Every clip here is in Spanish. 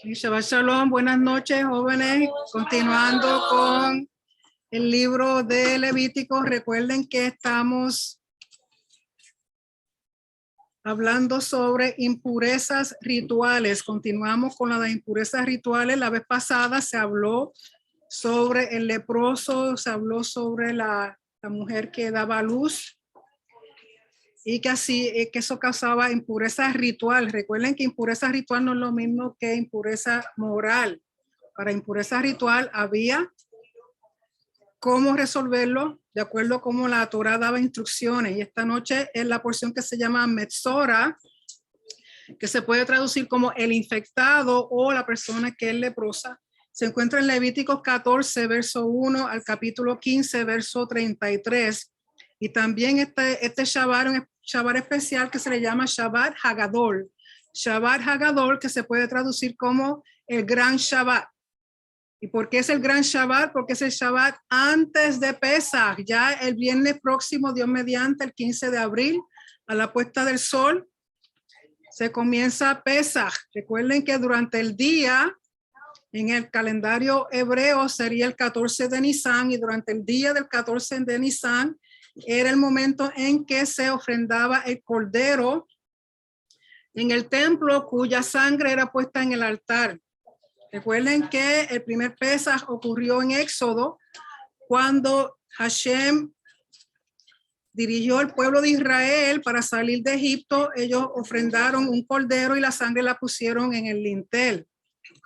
Shabbat Shalom, buenas noches, jóvenes. Continuando con el libro de Levítico. Recuerden que estamos hablando sobre impurezas rituales. Continuamos con la de impurezas rituales. La vez pasada se habló sobre el leproso, se habló sobre la mujer que daba luz y que eso causaba impureza ritual. Recuerden que impureza ritual no es lo mismo que impureza moral. Para impureza ritual había cómo resolverlo de acuerdo a cómo la Torá daba instrucciones. Y esta noche es la porción que se llama Metzora, que se puede traducir como el infectado o la persona que es leprosa. Se encuentra en Levíticos 14, verso 1 al capítulo 15, verso 33. Y también este Shabbat, un Shabbat especial que se le llama Shabbat Hagadol. Shabbat Hagadol, que se puede traducir como el Gran Shabbat. ¿Y por qué es el Gran Shabbat? Porque es el Shabbat antes de Pesach. Ya el viernes próximo, Dios mediante, el 15 de abril, a la puesta del sol, se comienza Pesach. Recuerden que durante el día, en el calendario hebreo, sería el 14 de Nisan, y durante el día del 14 de Nisan, era el momento en que se ofrendaba el cordero en el templo cuya sangre era puesta en el altar. Recuerden que el primer Pesaj ocurrió en Éxodo, cuando Hashem dirigió al pueblo de Israel para salir de Egipto. Ellos ofrendaron un cordero y la sangre la pusieron en el lintel.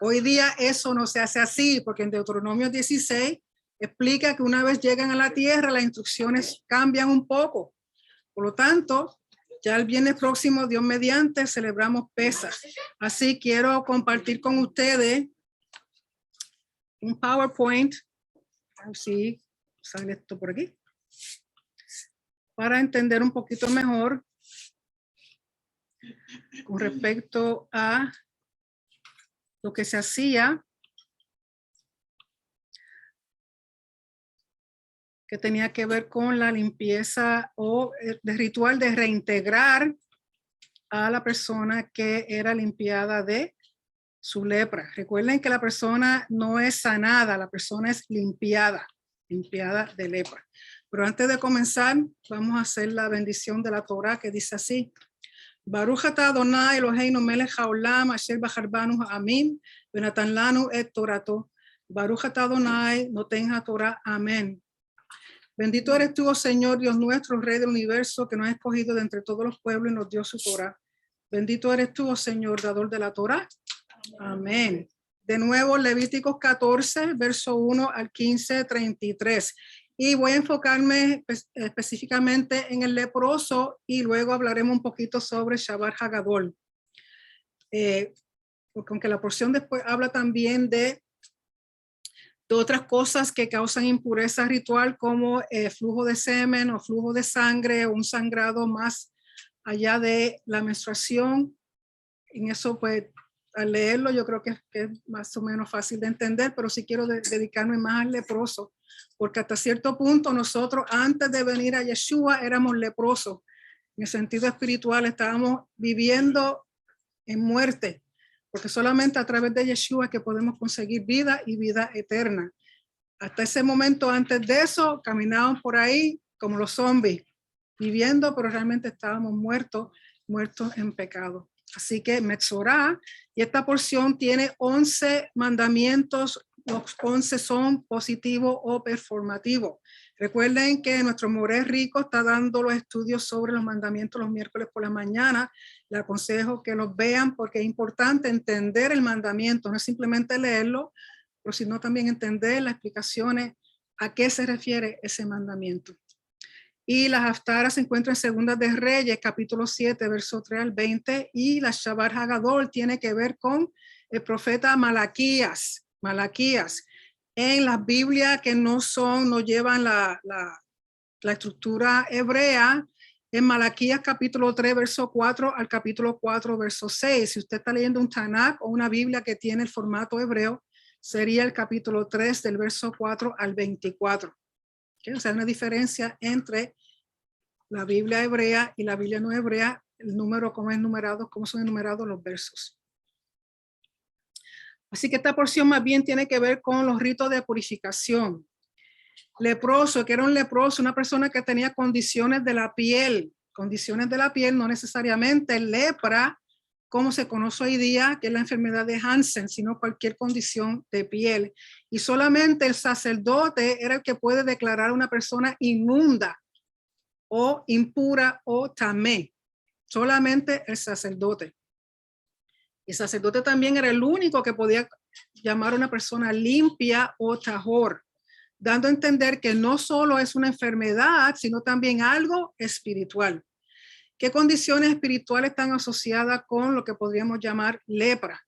Hoy día eso no se hace así, porque en Deuteronomio 16 explica que una vez llegan a la tierra, las instrucciones cambian un poco. Por lo tanto, ya el viernes próximo, Dios mediante, celebramos Pesaj. Así quiero compartir con ustedes un PowerPoint. A ver si sale esto por aquí. Para entender un poquito mejor con respecto a lo que se hacía, que tenía que ver con la limpieza o el ritual de reintegrar a la persona que era limpiada de su lepra. Recuerden que la persona no es sanada, la persona es limpiada de lepra. Pero antes de comenzar, vamos a hacer la bendición de la Torá, que dice así: Baruch atah Adonai Eloheinu melech haolam asher bachar banu ha'amim venatan lanu et torato. Baruch atah Adonai noten haTorá. Amén. Bendito eres tú, oh Señor, Dios nuestro, Rey del universo, que nos has escogido de entre todos los pueblos y nos dio su Torá. Bendito eres tú, oh Señor, dador de la Torá. Amén. De nuevo, Levíticos 14, verso 1 al 15, 33. Y voy a enfocarme específicamente en el leproso y luego hablaremos un poquito sobre Shabbat Hagadol. Porque aunque la porción después habla también de otras cosas que causan impureza ritual, como flujo de semen o flujo de sangre o un sangrado más allá de la menstruación. En eso, pues, al leerlo yo creo que es más o menos fácil de entender, pero sí quiero dedicarme más al leproso, porque hasta cierto punto nosotros antes de venir a Yeshua éramos leprosos. En el sentido espiritual estábamos viviendo en muerte, porque solamente a través de Yeshua es que podemos conseguir vida y vida eterna. Hasta ese momento, antes de eso, caminábamos por ahí como los zombies, viviendo, pero realmente estábamos muertos en pecado. Así que Metzorá, y esta porción tiene 11 mandamientos, los 11 son positivos o performativos. Recuerden que nuestro Moré Rico está dando los estudios sobre los mandamientos los miércoles por la mañana. Les aconsejo que los vean porque es importante entender el mandamiento, no es simplemente leerlo, pero sino también entender las explicaciones a qué se refiere ese mandamiento. Y las haftaras se encuentran en Segundas de Reyes, capítulo 7, verso 3 al 20, y la Shabbat Hagadol tiene que ver con el profeta Malaquías. En las Biblias que no llevan la estructura hebrea, en Malaquías capítulo 3, verso 4 al capítulo 4, verso 6. Si usted está leyendo un Tanakh o una Biblia que tiene el formato hebreo, sería el capítulo 3 del verso 4 al 24. ¿Okay? O sea, una diferencia entre la Biblia hebrea y la Biblia no hebrea, el número, cómo son enumerados los versos. Así que esta porción más bien tiene que ver con los ritos de purificación. Leproso, que era un leproso, una persona que tenía condiciones de la piel. Condiciones de la piel, no necesariamente lepra, como se conoce hoy día, que es la enfermedad de Hansen, sino cualquier condición de piel. Y solamente el sacerdote era el que puede declarar a una persona inmunda o impura o tamé. Solamente el sacerdote. El sacerdote también era el único que podía llamar a una persona limpia o tahor, dando a entender que no solo es una enfermedad, sino también algo espiritual. ¿Qué condiciones espirituales están asociadas con lo que podríamos llamar lepra?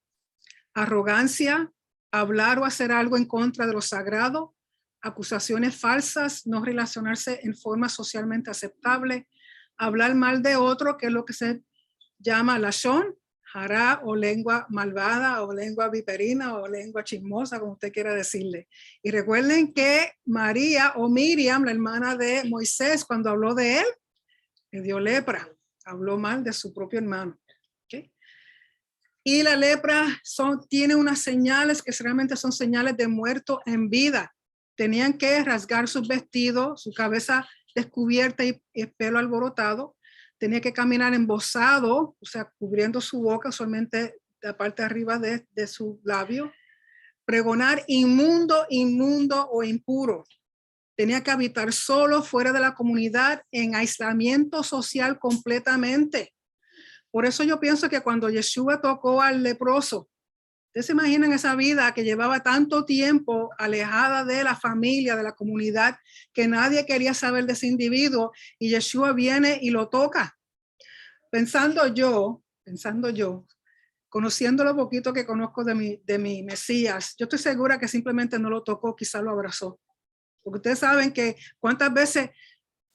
Arrogancia, hablar o hacer algo en contra de lo sagrado, acusaciones falsas, no relacionarse en forma socialmente aceptable, hablar mal de otro, que es lo que se llama lashon, hará o lengua malvada o lengua viperina o lengua chismosa, como usted quiera decirle. Y recuerden que María o Miriam, la hermana de Moisés, cuando habló de él, le dio lepra, habló mal de su propio hermano. ¿Okay? Y la lepra tiene unas señales que realmente son señales de muerto en vida. Tenían que rasgar sus vestidos, su cabeza descubierta y el pelo alborotado. Tenía que caminar embosado, o sea, cubriendo su boca, solamente la parte de arriba de su labio. Pregonar inmundo, inmundo o impuro. Tenía que habitar solo fuera de la comunidad en aislamiento social completamente. Por eso yo pienso que cuando Yeshua tocó al leproso, ¿ustedes se imaginan esa vida que llevaba tanto tiempo alejada de la familia, de la comunidad, que nadie quería saber de ese individuo y Yeshua viene y lo toca? Pensando yo, conociendo lo poquito que conozco de mi Mesías, yo estoy segura que simplemente no lo tocó, quizá lo abrazó. Porque ustedes saben que cuántas veces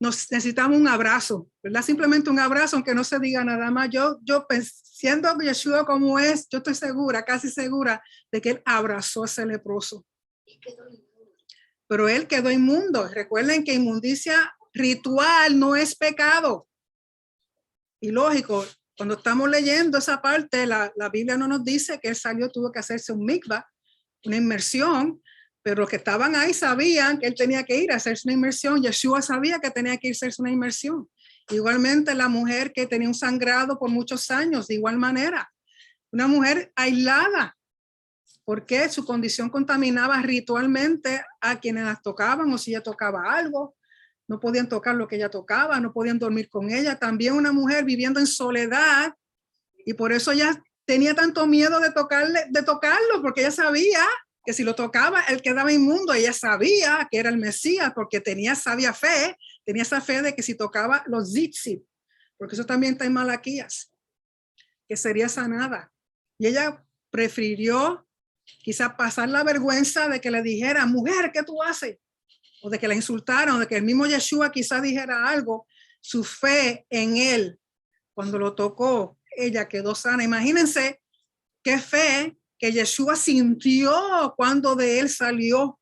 necesitamos un abrazo, ¿verdad? Simplemente un abrazo, aunque no se diga nada más. Yo siendo Yeshua como es, yo estoy segura, casi segura, de que él abrazó a ese leproso. Pero él quedó inmundo. Recuerden que inmundicia ritual no es pecado. Y lógico, cuando estamos leyendo esa parte, la Biblia no nos dice que él salió, tuvo que hacerse un mikvah, una inmersión, pero los que estaban ahí sabían que él tenía que ir a hacerse una inmersión. Yeshua sabía que tenía que ir a hacerse una inmersión. Igualmente la mujer que tenía un sangrado por muchos años, de igual manera. Una mujer aislada, porque su condición contaminaba ritualmente a quienes las tocaban, o si ella tocaba algo, no podían tocar lo que ella tocaba, no podían dormir con ella. También una mujer viviendo en soledad, y por eso ella tenía tanto miedo de tocarlo, porque ella sabía que si lo tocaba, él quedaba inmundo. Ella sabía que era el Mesías, porque tenía esa fe de que si tocaba los zitzit, porque eso también está en Malaquías, que sería sanada. Y ella prefirió quizá pasar la vergüenza de que le dijera, mujer, ¿qué tú haces? O de que la insultaran, o de que el mismo Yeshua quizá dijera algo. Su fe en él, cuando lo tocó, ella quedó sana. Imagínense qué fe que Yeshua sintió cuando de él salió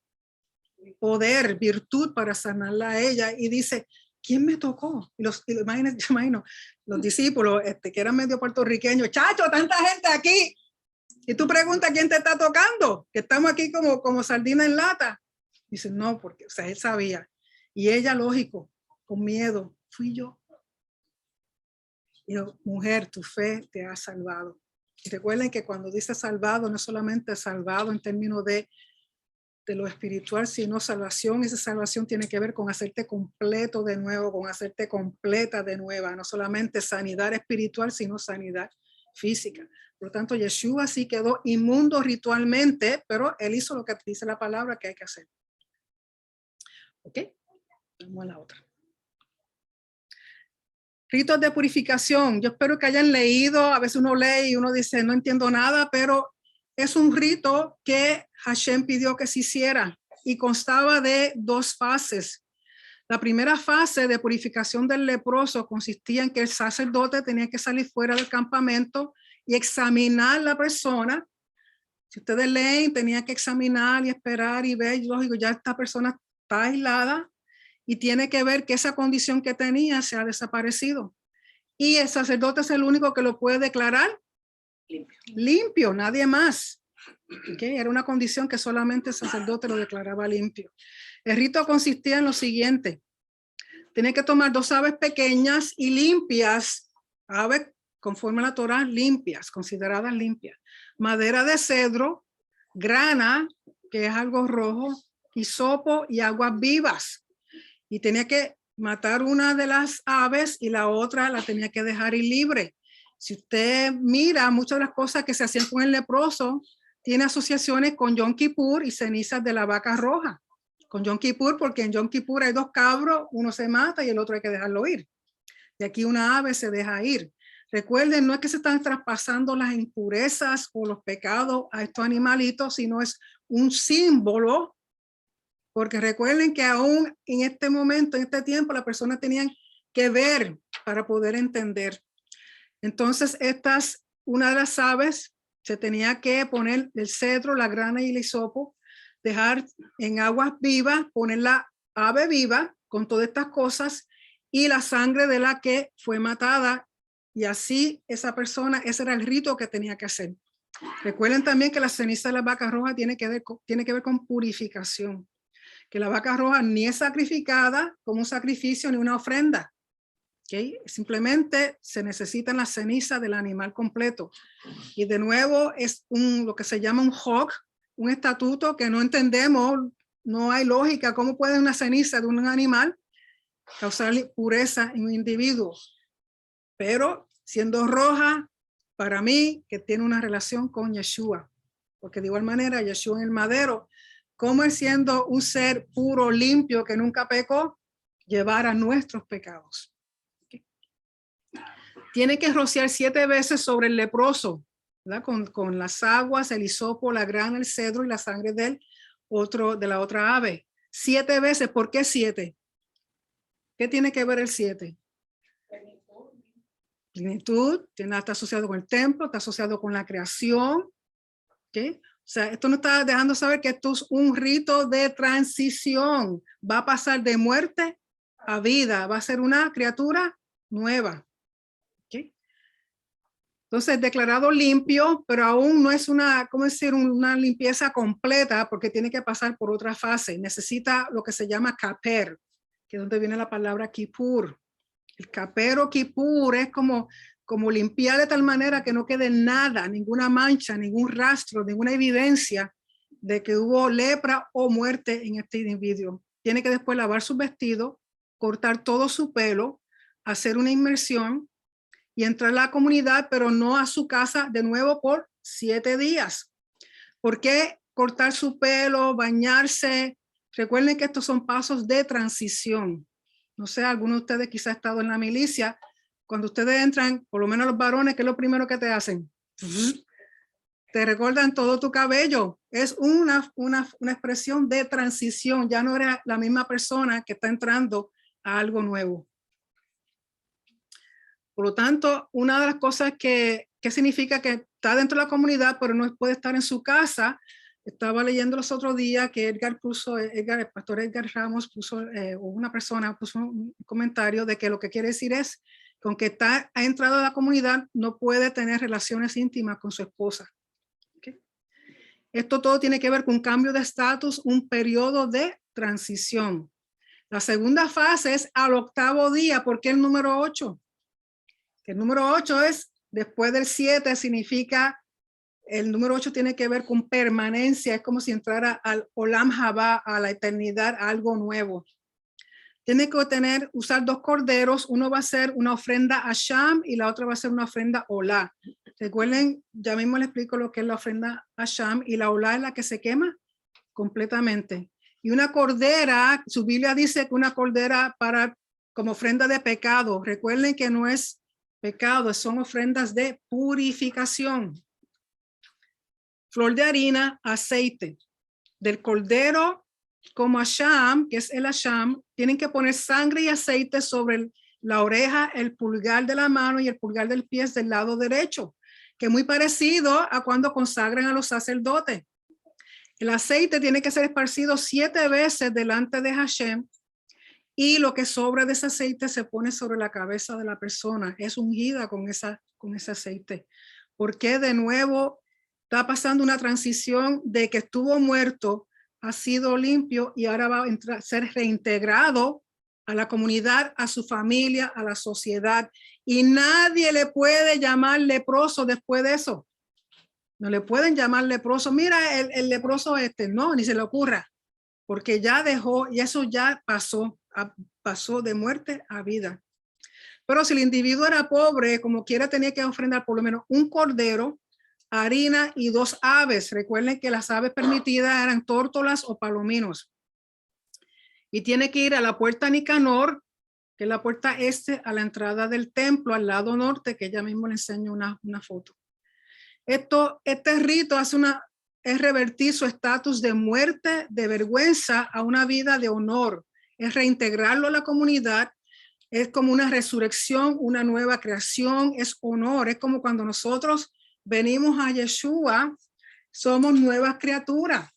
poder, virtud para sanarla a ella, y dice, ¿quién me tocó? Y imagino los discípulos que eran medio puertorriqueños, chacho, tanta gente aquí, y tú preguntas quién te está tocando, que estamos aquí como sardina en lata. Dice, no, porque, o sea, él sabía. Y ella, lógico, con miedo, fui yo. Y yo, mujer, tu fe te ha salvado. Y recuerden que cuando dice salvado, no es solamente salvado en términos de lo espiritual, sino salvación. Esa salvación tiene que ver con hacerte completo de nuevo, con hacerte completa de nueva. No solamente sanidad espiritual, sino sanidad física. Por lo tanto, Yeshua sí quedó inmundo ritualmente, pero él hizo lo que dice la palabra que hay que hacer. ¿Ok? Vamos a la otra. Ritos de purificación. Yo espero que hayan leído. A veces uno lee y uno dice, no entiendo nada, pero es un rito que Hashem pidió que se hiciera y constaba de 2 fases. La primera fase de purificación del leproso consistía en que el sacerdote tenía que salir fuera del campamento y examinar la persona. Si ustedes leen, tenía que examinar y esperar y ver, lógico, ya esta persona está aislada y tiene que ver que esa condición que tenía se ha desaparecido. Y el sacerdote es el único que lo puede declarar limpio, nadie más. ¿Okay? Era una condición que solamente el sacerdote lo declaraba limpio. El rito consistía en lo siguiente. Tenía que tomar 2 aves pequeñas y limpias, aves conforme a la Torá, limpias, consideradas limpias. Madera de cedro, grana, que es algo rojo, hisopo y aguas vivas. Y tenía que matar una de las aves y la otra la tenía que dejar ir libre. Si usted mira, muchas de las cosas que se hacían con el leproso tiene asociaciones con Yom Kippur y cenizas de la vaca roja. Con Yom Kippur, porque en Yom Kippur hay 2 cabros, uno se mata y el otro hay que dejarlo ir. Y aquí una ave se deja ir. Recuerden, no es que se están traspasando las impurezas o los pecados a estos animalitos, sino es un símbolo, porque recuerden que aún en este momento, en este tiempo, las personas tenían que ver para poder entender. Entonces, una de las aves se tenía que poner el cedro, la grana y el hisopo, dejar en aguas vivas, poner la ave viva con todas estas cosas y la sangre de la que fue matada, y así esa persona, ese era el rito que tenía que hacer. Recuerden también que la ceniza de la vaca roja tiene que ver con purificación, que la vaca roja ni es sacrificada como un sacrificio ni una ofrenda. ¿Okay? Simplemente se necesitan las cenizas del animal completo. Y de nuevo es lo que se llama un hog, un estatuto que no entendemos, no hay lógica. ¿Cómo puede una ceniza de un animal causar pureza en un individuo? Pero siendo roja, para mí, que tiene una relación con Yeshua. Porque de igual manera, Yeshua en el madero, como es siendo un ser puro, limpio, que nunca pecó, llevar a nuestros pecados. Tiene que rociar 7 veces sobre el leproso, ¿verdad? Con las aguas, el hisopo, la grana, el cedro y la sangre de la otra ave. 7 veces. ¿Por qué 7? ¿Qué tiene que ver el 7? Plenitud, está asociado con el templo, está asociado con la creación. ¿Okay? O sea, esto nos está dejando saber que esto es un rito de transición. Va a pasar de muerte a vida, va a ser una criatura nueva. ¿Okay? Entonces, declarado limpio, pero aún no es una limpieza completa, porque tiene que pasar por otra fase. Necesita lo que se llama kaper, que es donde viene la palabra kippur. El kaper o kippur es como limpiar de tal manera que no quede nada, ninguna mancha, ningún rastro, ninguna evidencia de que hubo lepra o muerte en este individuo. Tiene que después lavar su vestido, cortar todo su pelo, hacer una inmersión y entrar a la comunidad, pero no a su casa de nuevo por 7 días. ¿Por qué cortar su pelo, bañarse? Recuerden que estos son pasos de transición. No sé, algunos de ustedes quizás han estado en la milicia. Cuando ustedes entran, por lo menos los varones, ¿qué es lo primero que te hacen? Te recortan todo tu cabello. Es una expresión de transición. Ya no eres la misma persona que está entrando a algo nuevo. Por lo tanto, una de las cosas que significa que está dentro de la comunidad, pero no puede estar en su casa. Estaba leyendo los otros días que el pastor Edgar Ramos una persona puso un comentario de que lo que quiere decir es que aunque ha entrado a la comunidad, no puede tener relaciones íntimas con su esposa. ¿Okay? Esto todo tiene que ver con un cambio de estatus, un periodo de transición. La segunda fase es al 8º día. ¿Por qué el número 8? El número 8 es después del 7, significa, el número 8 tiene que ver con permanencia, es como si entrara al Olam Haba, a la eternidad, a algo nuevo. Tiene que usar 2 corderos, uno va a ser una ofrenda a Sham y la otra va a ser una ofrenda Olá. Recuerden, ya mismo les explico lo que es la ofrenda a Sham, y la Olá es la que se quema completamente. Y una cordera, su Biblia dice que una cordera como ofrenda de pecado. Recuerden que no es pecado, son ofrendas de purificación. Flor de harina, aceite. Del cordero como Asham, que es el Asham, tienen que poner sangre y aceite sobre la oreja, el pulgar de la mano y el pulgar del pie del lado derecho, que es muy parecido a cuando consagran a los sacerdotes. El aceite tiene que ser esparcido 7 veces delante de Hashem, y lo que sobra de ese aceite se pone sobre la cabeza de la persona. Es ungida con ese aceite. Porque de nuevo Está pasando una transición de que estuvo muerto, ha sido limpio y ahora va a ser reintegrado a la comunidad, a su familia, a la sociedad. Y nadie le puede llamar leproso después de eso. No le pueden llamar leproso. Mira, el leproso no, ni se le ocurra, porque ya dejó y eso ya pasó de muerte a vida. Pero si el individuo era pobre, como quiera tenía que ofrendar por lo menos un cordero, harina y 2 aves. Recuerden que las aves permitidas eran tórtolas o palominos. Y tiene que ir a la puerta Nicanor, que es la puerta este, a la entrada del templo, al lado norte, que ya mismo le enseño una foto. Este rito es revertir su estatus de muerte, de vergüenza, a una vida de honor. Es reintegrarlo a la comunidad. Es como una resurrección, una nueva creación, es honor. Es como cuando nosotros venimos a Yeshua, somos nuevas criaturas.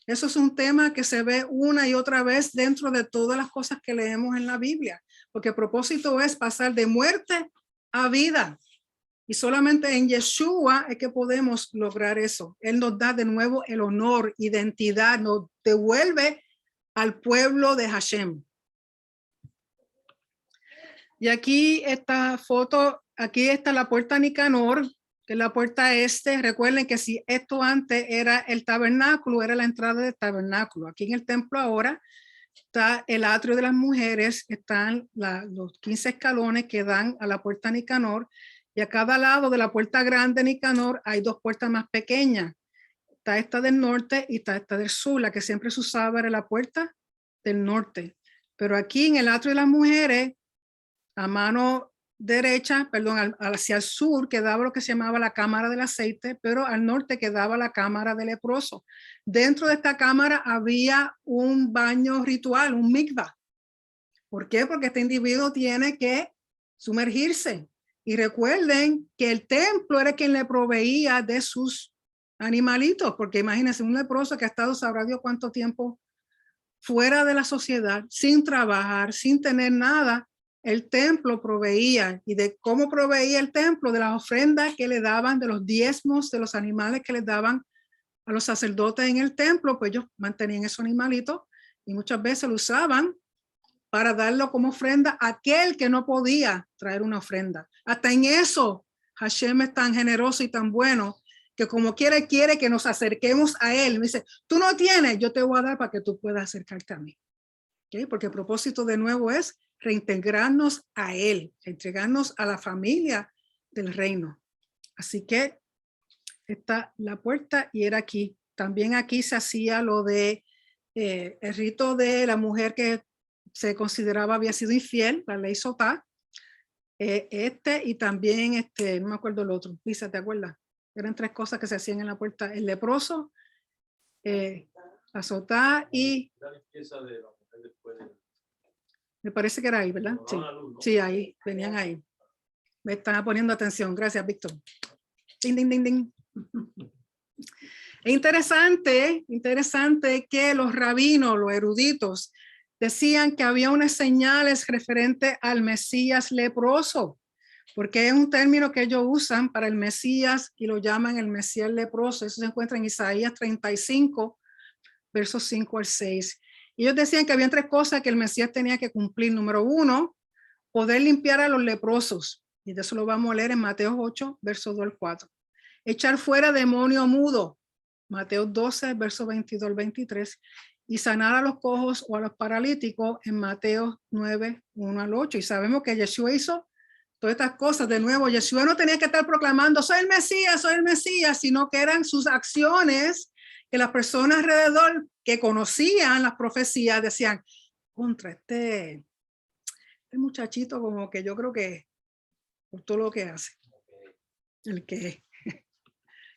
Eso es un tema que se ve una y otra vez dentro de todas las cosas que leemos en la Biblia, porque el propósito es pasar de muerte a vida. Y solamente en Yeshua es que podemos lograr eso. Él nos da de nuevo el honor, identidad, nos devuelve al pueblo de Hashem. Y aquí esta foto, aquí está la puerta Nicanor, que es la puerta este. Recuerden que si esto antes era el tabernáculo, era la entrada del tabernáculo. Aquí en el templo ahora está el atrio de las mujeres, están los 15 escalones que dan a la puerta Nicanor, y a cada lado de la puerta grande Nicanor hay 2 puertas más pequeñas. Está esta del norte y está esta del sur. La que siempre se usaba era la puerta del norte. Pero aquí en el atrio de las mujeres, a mano derecha, perdón, hacia el sur quedaba lo que se llamaba la cámara del aceite, pero al norte quedaba la cámara del leproso. Dentro de esta cámara había un baño ritual, un mikvah. ¿Por qué? Porque este individuo tiene que sumergirse. Y recuerden que el templo era quien le proveía de sus animalitos, porque imagínense un leproso que ha estado, sabrá Dios cuánto tiempo fuera de la sociedad, sin trabajar, sin tener nada. El templo proveía. ¿Y de cómo proveía el templo? De las ofrendas que le daban, de los diezmos, de los animales que les daban a los sacerdotes en el templo, pues ellos mantenían esos animalitos y muchas veces lo usaban para darlo como ofrenda a aquel que no podía traer una ofrenda. Hasta en eso, Hashem es tan generoso y tan bueno que como quiere que nos acerquemos a él. Me dice, tú no tienes, yo te voy a dar para que tú puedas acercarte a mí. ¿Okay? Porque el propósito de nuevo es reintegrarnos a él, entregarnos a la familia del reino. Así que está la puerta y era aquí. También aquí se hacía lo de el rito de la mujer que se consideraba había sido infiel, la ley Sotá, y también no me acuerdo el otro. Lisa, ¿te acuerdas? Eran 3 cosas que se hacían en la puerta: el leproso, la Sotá y la limpieza de la mujer después de... Me parece que era ahí, ¿verdad? Sí, sí, ahí, venían ahí. Me estaba poniendo atención. Gracias, Víctor. Ding, ding, ding, ding. Es interesante que los rabinos, los eruditos, decían que había unas señales referentes al Mesías leproso, porque es un término que ellos usan para el Mesías y lo llaman el Mesías leproso. Eso se encuentra en Isaías 35, versos 5 al 6. Y ellos decían que había 3 cosas que el Mesías tenía que cumplir. Número 1, poder limpiar a los leprosos. Y de eso lo vamos a leer en Mateo 8, versos 2 al 4. Echar fuera demonio mudo. Mateo 12, versos 22 al 23. Y sanar a los cojos o a los paralíticos en Mateo 9, 1 al 8. Y sabemos que Yeshua hizo todas estas cosas. De nuevo, Yeshua no tenía que estar proclamando, soy el Mesías, sino que eran sus acciones que las personas alrededor que conocían las profecías decían, contra este muchachito como que yo creo que por todo lo que hace. El que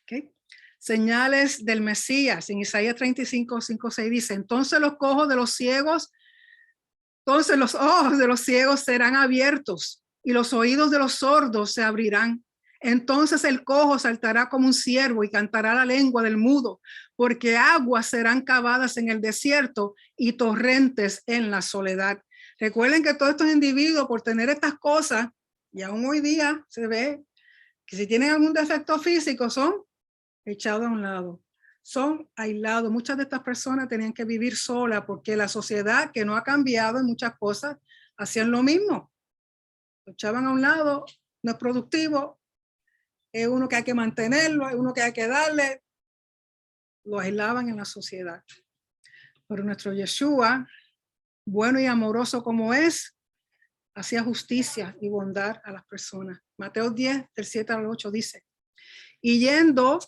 ¿okay? Señales del Mesías. En Isaías 35, 5, 6 dice, entonces los ojos de los ciegos serán abiertos y los oídos de los sordos se abrirán. Entonces el cojo saltará como un ciervo y cantará la lengua del mudo, porque aguas serán cavadas en el desierto y torrentes en la soledad. Recuerden que todos estos individuos, por tener estas cosas, y aún hoy día se ve que si tienen algún defecto físico son echados a un lado. Son aislados. Muchas de estas personas tenían que vivir solas porque la sociedad, que no ha cambiado en muchas cosas, hacían lo mismo. Lo echaban a un lado, no es productivo, es uno que hay que mantenerlo, es uno que hay que darle. Lo aislaban en la sociedad. Pero nuestro Yeshua, bueno y amoroso como es, hacía justicia y bondad a las personas. Mateo 10, del 7 al 8 dice, y yendo,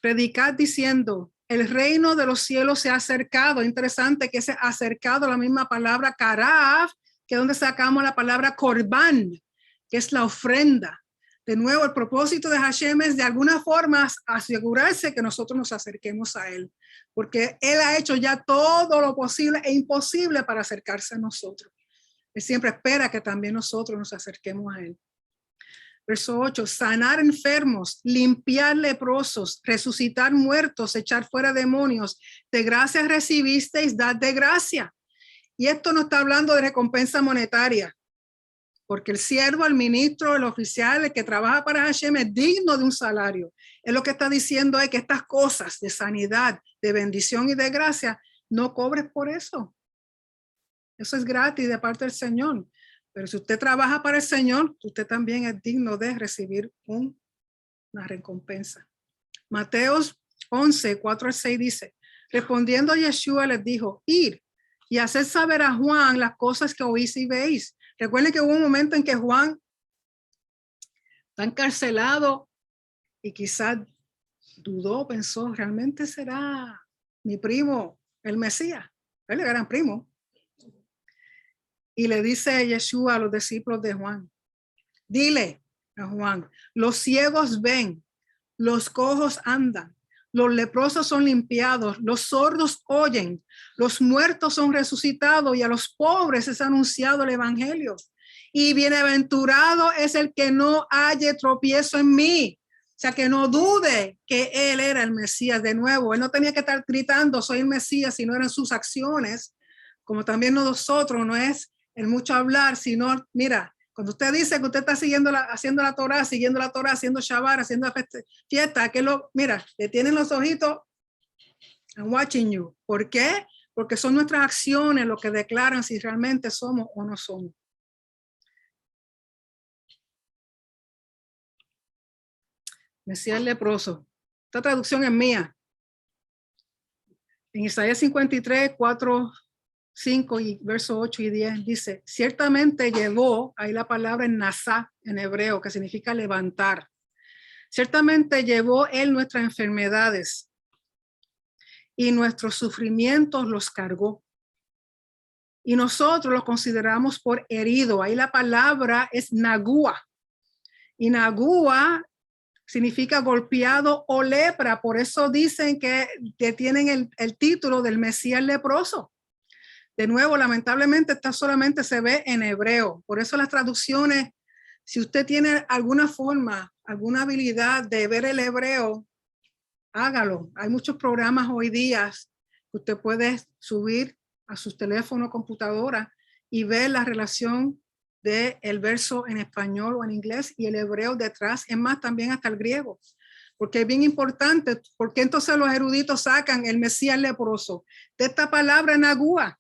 predicad diciendo, el reino de los cielos se ha acercado. Interesante que se ha acercado la misma palabra karaf, que es donde sacamos la palabra korban, que es la ofrenda. De nuevo, el propósito de Hashem es de alguna forma asegurarse que nosotros nos acerquemos a Él, porque Él ha hecho ya todo lo posible e imposible para acercarse a nosotros. Él siempre espera que también nosotros nos acerquemos a Él. Verso 8, sanar enfermos, limpiar leprosos, resucitar muertos, echar fuera demonios. De gracia recibisteis, dad de gracia. Y esto no está hablando de recompensa monetaria, porque el siervo, el ministro, el oficial, el que trabaja para Hashem es digno de un salario. Es lo que está diciendo es que estas cosas de sanidad, de bendición y de gracia, no cobres por eso. Eso es gratis de parte del Señor. Pero si usted trabaja para el Señor, usted también es digno de recibir una recompensa. Mateos 11, 4 al 6 dice, respondiendo Yeshua les dijo, id y haced saber a Juan las cosas que oís y veis. Recuerden que hubo un momento en que Juan está encarcelado y quizás dudó, pensó, ¿realmente será mi primo el Mesías? Él era gran primo. Y le dice Yeshua a los discípulos de Juan, dile a Juan, los ciegos ven, los cojos andan, los leprosos son limpiados, los sordos oyen, los muertos son resucitados y a los pobres es anunciado el evangelio. Y bienaventurado es el que no halle tropiezo en mí. O sea, que no dude que él era el Mesías de nuevo. Él no tenía que estar gritando, soy el Mesías, si no eran sus acciones, como también nosotros, no es el mucho hablar, sino, mira, cuando usted dice que usted está haciendo la Torah, haciendo Shabbat, haciendo la fiesta, que mira, le tienen los ojitos, I'm watching you. ¿Por qué? Porque son nuestras acciones lo que declaran si realmente somos o no somos. Mesías leproso. Esta traducción es mía. En Isaías 53, 4, 5 y verso 8 y 10 dice, ciertamente llevó, ahí la palabra en nasá, en hebreo, que significa levantar. Ciertamente llevó él nuestras enfermedades y nuestros sufrimientos los cargó. Y nosotros los consideramos por herido. Ahí la palabra es nagua. Y nagua significa golpeado o lepra. Por eso dicen que tienen el título del Mesías leproso. De nuevo, lamentablemente, esta solamente se ve en hebreo. Por eso las traducciones, si usted tiene alguna forma, alguna habilidad de ver el hebreo, hágalo. Hay muchos programas hoy día que usted puede subir a su teléfono o computadora y ver la relación del verso en español o en inglés y el hebreo detrás. Es más, también hasta el griego. Porque es bien importante. Porque entonces los eruditos sacan el Mesías leproso de esta palabra nagua.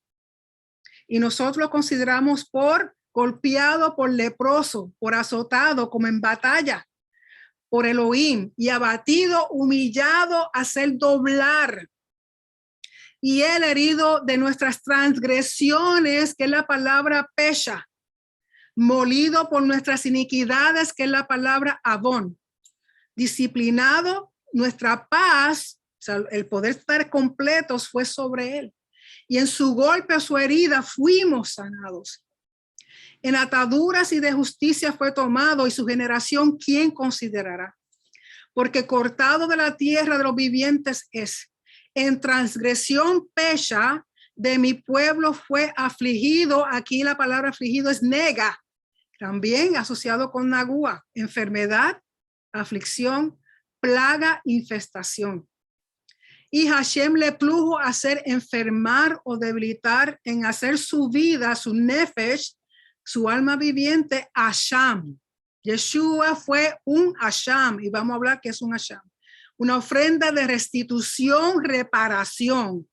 Y nosotros lo consideramos por golpeado, por leproso, por azotado, como en batalla, por Elohim, y abatido, humillado, hacer doblar. Y él herido de nuestras transgresiones, que es la palabra pesha, molido por nuestras iniquidades, que es la palabra avón, disciplinado, nuestra paz, o sea, el poder estar completos fue sobre él. Y en su golpe, su herida, fuimos sanados. En ataduras y de justicia fue tomado, y su generación, ¿quién considerará? Porque cortado de la tierra de los vivientes es. En transgresión pesha de mi pueblo fue afligido. Aquí la palabra afligido es nega, también asociado con nagua, enfermedad, aflicción, plaga, infestación. Y Hashem le plujo hacer enfermar o debilitar, en hacer su vida, su nefesh, su alma viviente, asham. Yeshua fue un asham, y vamos a hablar que es un asham. una ofrenda de restitución, reparación.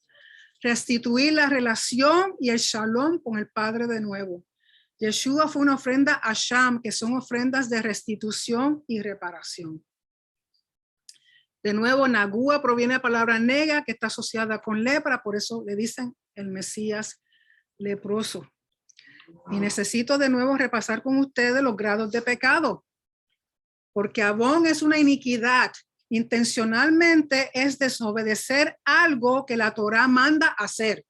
Restituir la relación y el shalom con el Padre de nuevo. Yeshua fue una ofrenda Asham, que son ofrendas de restitución y reparación. De nuevo, Nagua proviene de la palabra nega, que está asociada con lepra, por eso le dicen el Mesías leproso. Y necesito de nuevo repasar con ustedes los grados de pecado, porque Avón es una iniquidad. Intencionalmente es desobedecer algo que la Torá manda hacer.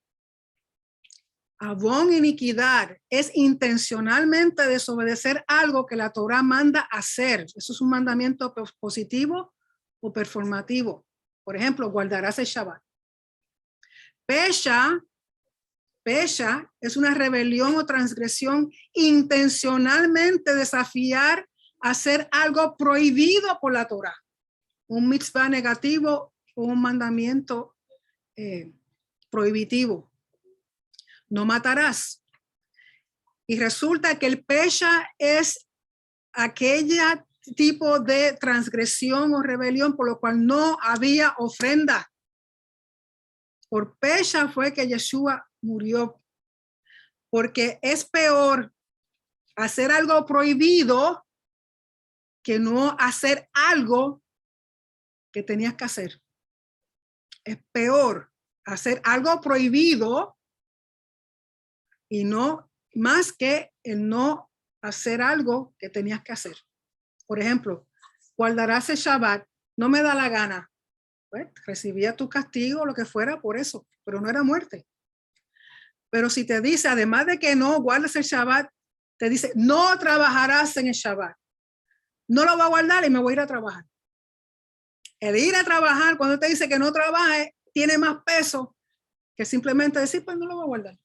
Avón, iniquidad, es intencionalmente desobedecer algo que la Torá manda hacer. Eso es un mandamiento positivo o performativo. Por ejemplo, guardarás el Shabbat. Pesha es una rebelión o transgresión intencionalmente desafiar a hacer algo prohibido por la Torá. Un mitzvah negativo o un mandamiento prohibitivo. No matarás. Y resulta que el pesha es aquella tipo de transgresión o rebelión por lo cual no había ofrenda. Por pesha fue que Yeshua murió, porque es peor hacer algo prohibido que no hacer algo que tenías que hacer. Es peor hacer algo prohibido y no más que el no hacer algo que tenías que hacer. Por ejemplo, guardarás el Shabbat, no me da la gana. Pues, recibía tu castigo, lo que fuera por eso, pero no era muerte. Pero si te dice, además de que no guardes el Shabbat, te dice, no trabajarás en el Shabbat. No lo va a guardar y me voy a ir a trabajar. El ir a trabajar, cuando te dice que no trabaje, tiene más peso que simplemente decir, pues no lo voy a guardar.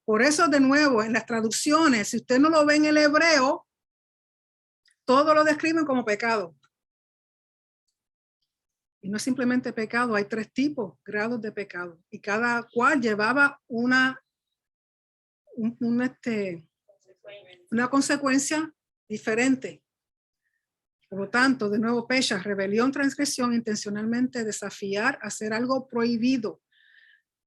Por eso, de nuevo, en las traducciones, si usted no lo ve en el hebreo, todo lo describen como pecado. Y no es simplemente pecado, hay 3 tipos, grados de pecado. Y cada cual llevaba una consecuencia diferente. Por lo tanto, de nuevo, pesha, rebelión, transgresión, intencionalmente desafiar, hacer algo prohibido.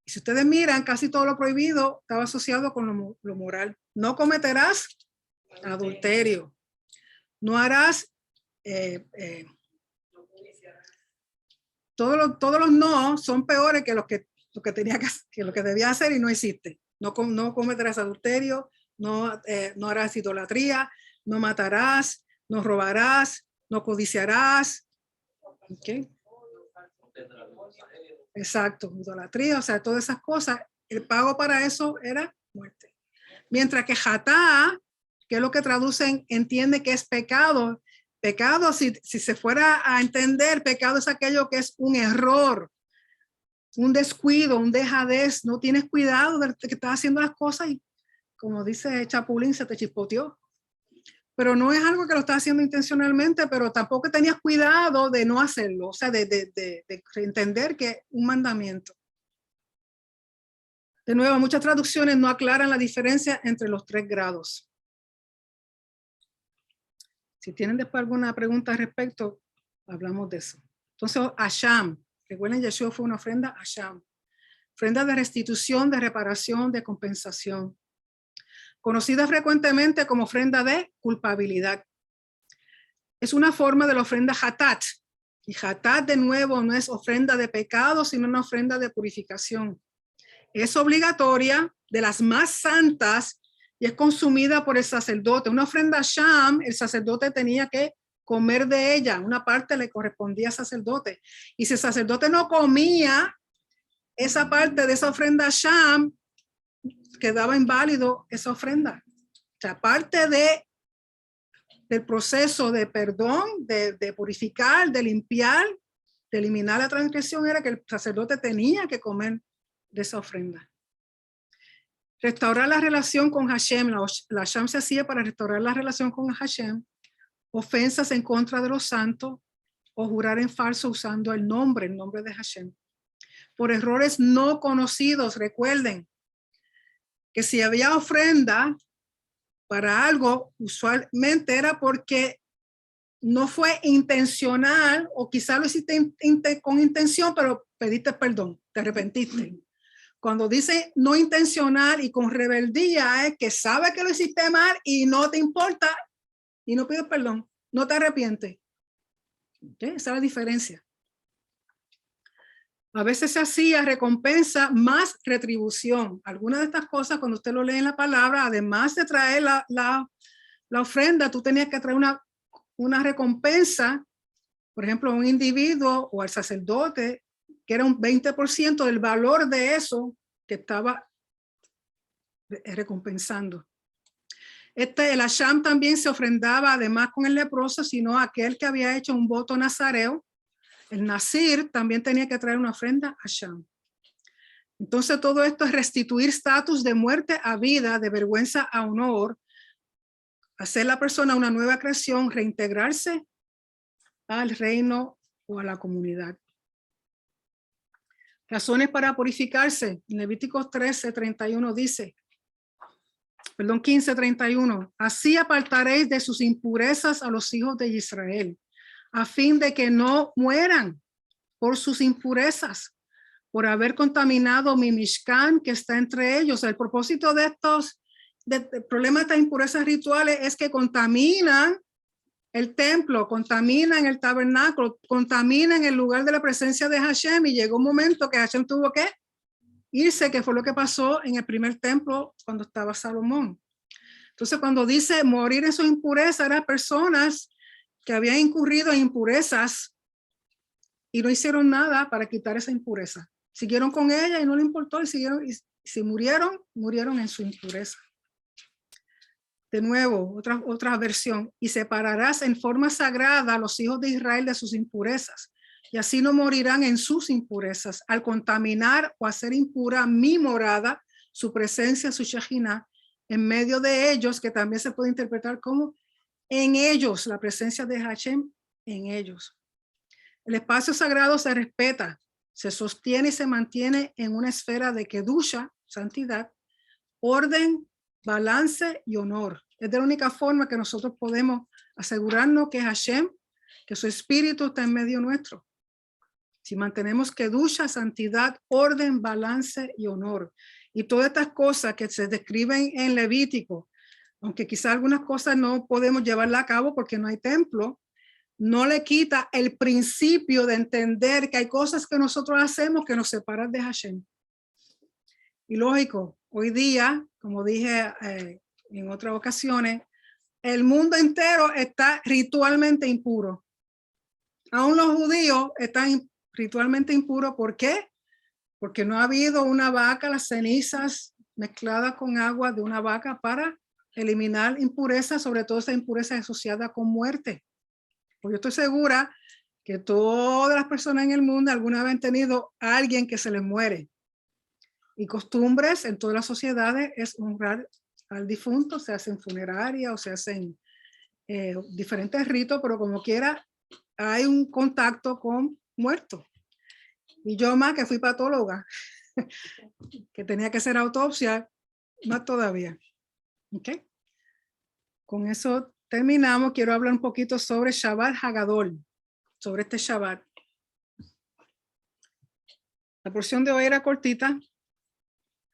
Y si ustedes miran, casi todo lo prohibido estaba asociado con lo moral. No cometerás adulterio. No harás todos los no son peores que lo que debía hacer y no hiciste. No cometerás adulterio, no harás idolatría, no matarás, no robarás, no codiciarás. ¿Okay? Exacto, idolatría, o sea, todas esas cosas, el pago para eso era muerte. Mientras que jatá, que es lo que traducen, entiende que es pecado. Pecado, si se fuera a entender, pecado es aquello que es un error, un descuido, un dejadez, no tienes cuidado de que estás haciendo las cosas y, como dice Chapulín, se te chispoteó. Pero no es algo que lo estás haciendo intencionalmente, pero tampoco tenías cuidado de no hacerlo, o sea, de entender que es un mandamiento. De nuevo, muchas traducciones no aclaran la diferencia entre los 3 grados. Si tienen después alguna pregunta al respecto, hablamos de eso. Entonces, Asham, recuerden, Yeshua fue una ofrenda Asham. Ofrenda de restitución, de reparación, de compensación. Conocida frecuentemente como ofrenda de culpabilidad. Es una forma de la ofrenda Hatat. Y Hatat, de nuevo, no es ofrenda de pecado, sino una ofrenda de purificación. Es obligatoria, de las más santas, y es consumida por el sacerdote. Una ofrenda Sham, el sacerdote tenía que comer de ella. Una parte le correspondía al sacerdote. Y si el sacerdote no comía esa parte de esa ofrenda Sham, quedaba inválido esa ofrenda. O sea, parte del proceso de perdón, de purificar, de limpiar, de eliminar la transgresión, era que el sacerdote tenía que comer de esa ofrenda. Restaurar la relación con Hashem. La Sham se hacía para restaurar la relación con Hashem. Ofensas en contra de los santos o jurar en falso usando el nombre de Hashem. Por errores no conocidos, recuerden que si había ofrenda para algo, usualmente era porque no fue intencional, o quizá lo hiciste con intención, pero pediste perdón, te arrepentiste. Cuando dice no intencional y con rebeldía, es que sabes que lo hiciste mal y no te importa y no pides perdón, no te arrepientes. ¿Okay? Esa es la diferencia. A veces se hacía recompensa más retribución. Algunas de estas cosas, cuando usted lo lee en la palabra, además de traer la ofrenda, tú tenías que traer una recompensa, por ejemplo, a un individuo o al sacerdote, que era un 20% del valor de eso que estaba recompensando. El Asham también se ofrendaba además con el leproso, sino aquel que había hecho un voto nazareo. El Nazir también tenía que traer una ofrenda a Asham. Entonces todo esto es restituir estatus de muerte a vida, de vergüenza a honor, hacer la persona una nueva creación, reintegrarse al reino o a la comunidad. Razones para purificarse. En Levíticos 13:31 dice, 15:31, así apartaréis de sus impurezas a los hijos de Israel, a fin de que no mueran por sus impurezas, por haber contaminado mi Mishkan que está entre ellos. El propósito de el problema de estas impurezas rituales es que contaminan el templo, contaminan el tabernáculo, contaminan el lugar de la presencia de Hashem, y llegó un momento que Hashem tuvo que irse, que fue lo que pasó en el primer templo cuando estaba Salomón. Entonces, cuando dice morir en sus impurezas, eran personas que habían incurrido en impurezas y no hicieron nada para quitar esa impureza. Siguieron con ella y no le importó, y siguieron, y si murieron en su impureza. De nuevo, otra versión. Y separarás en forma sagrada a los hijos de Israel de sus impurezas, y así no morirán en sus impurezas, al contaminar o hacer impura mi morada, su presencia, su Shejinah, en medio de ellos, que también se puede interpretar como en ellos, la presencia de Hashem en ellos. El espacio sagrado se respeta, se sostiene y se mantiene en una esfera de kedusha, santidad, orden, balance y honor. Es de la única forma que nosotros podemos asegurarnos que Hashem, que su espíritu está en medio nuestro. Si mantenemos kedusha, santidad, orden, balance y honor. Y todas estas cosas que se describen en Levítico, aunque quizá algunas cosas no podemos llevarlas a cabo porque no hay templo, no le quita el principio de entender que hay cosas que nosotros hacemos que nos separan de Hashem. Y lógico, hoy día, como dije en otras ocasiones, el mundo entero está ritualmente impuro. Aún los judíos están ritualmente impuros. ¿Por qué? Porque no ha habido una vaca, las cenizas mezcladas con agua de una vaca para eliminar impurezas, sobre todo esa impureza asociada con muerte. Porque yo estoy segura que todas las personas en el mundo alguna vez han tenido a alguien que se les muere. Y costumbres en todas las sociedades es honrar al difunto, se hacen funerarias o se hacen diferentes ritos, pero como quiera hay un contacto con muertos. Y yo más que fui patóloga, que tenía que hacer autopsia, más todavía. ¿Okay? Con eso terminamos. Quiero hablar un poquito sobre Shabbat Hagadol, sobre este Shabbat. La porción de hoy era cortita,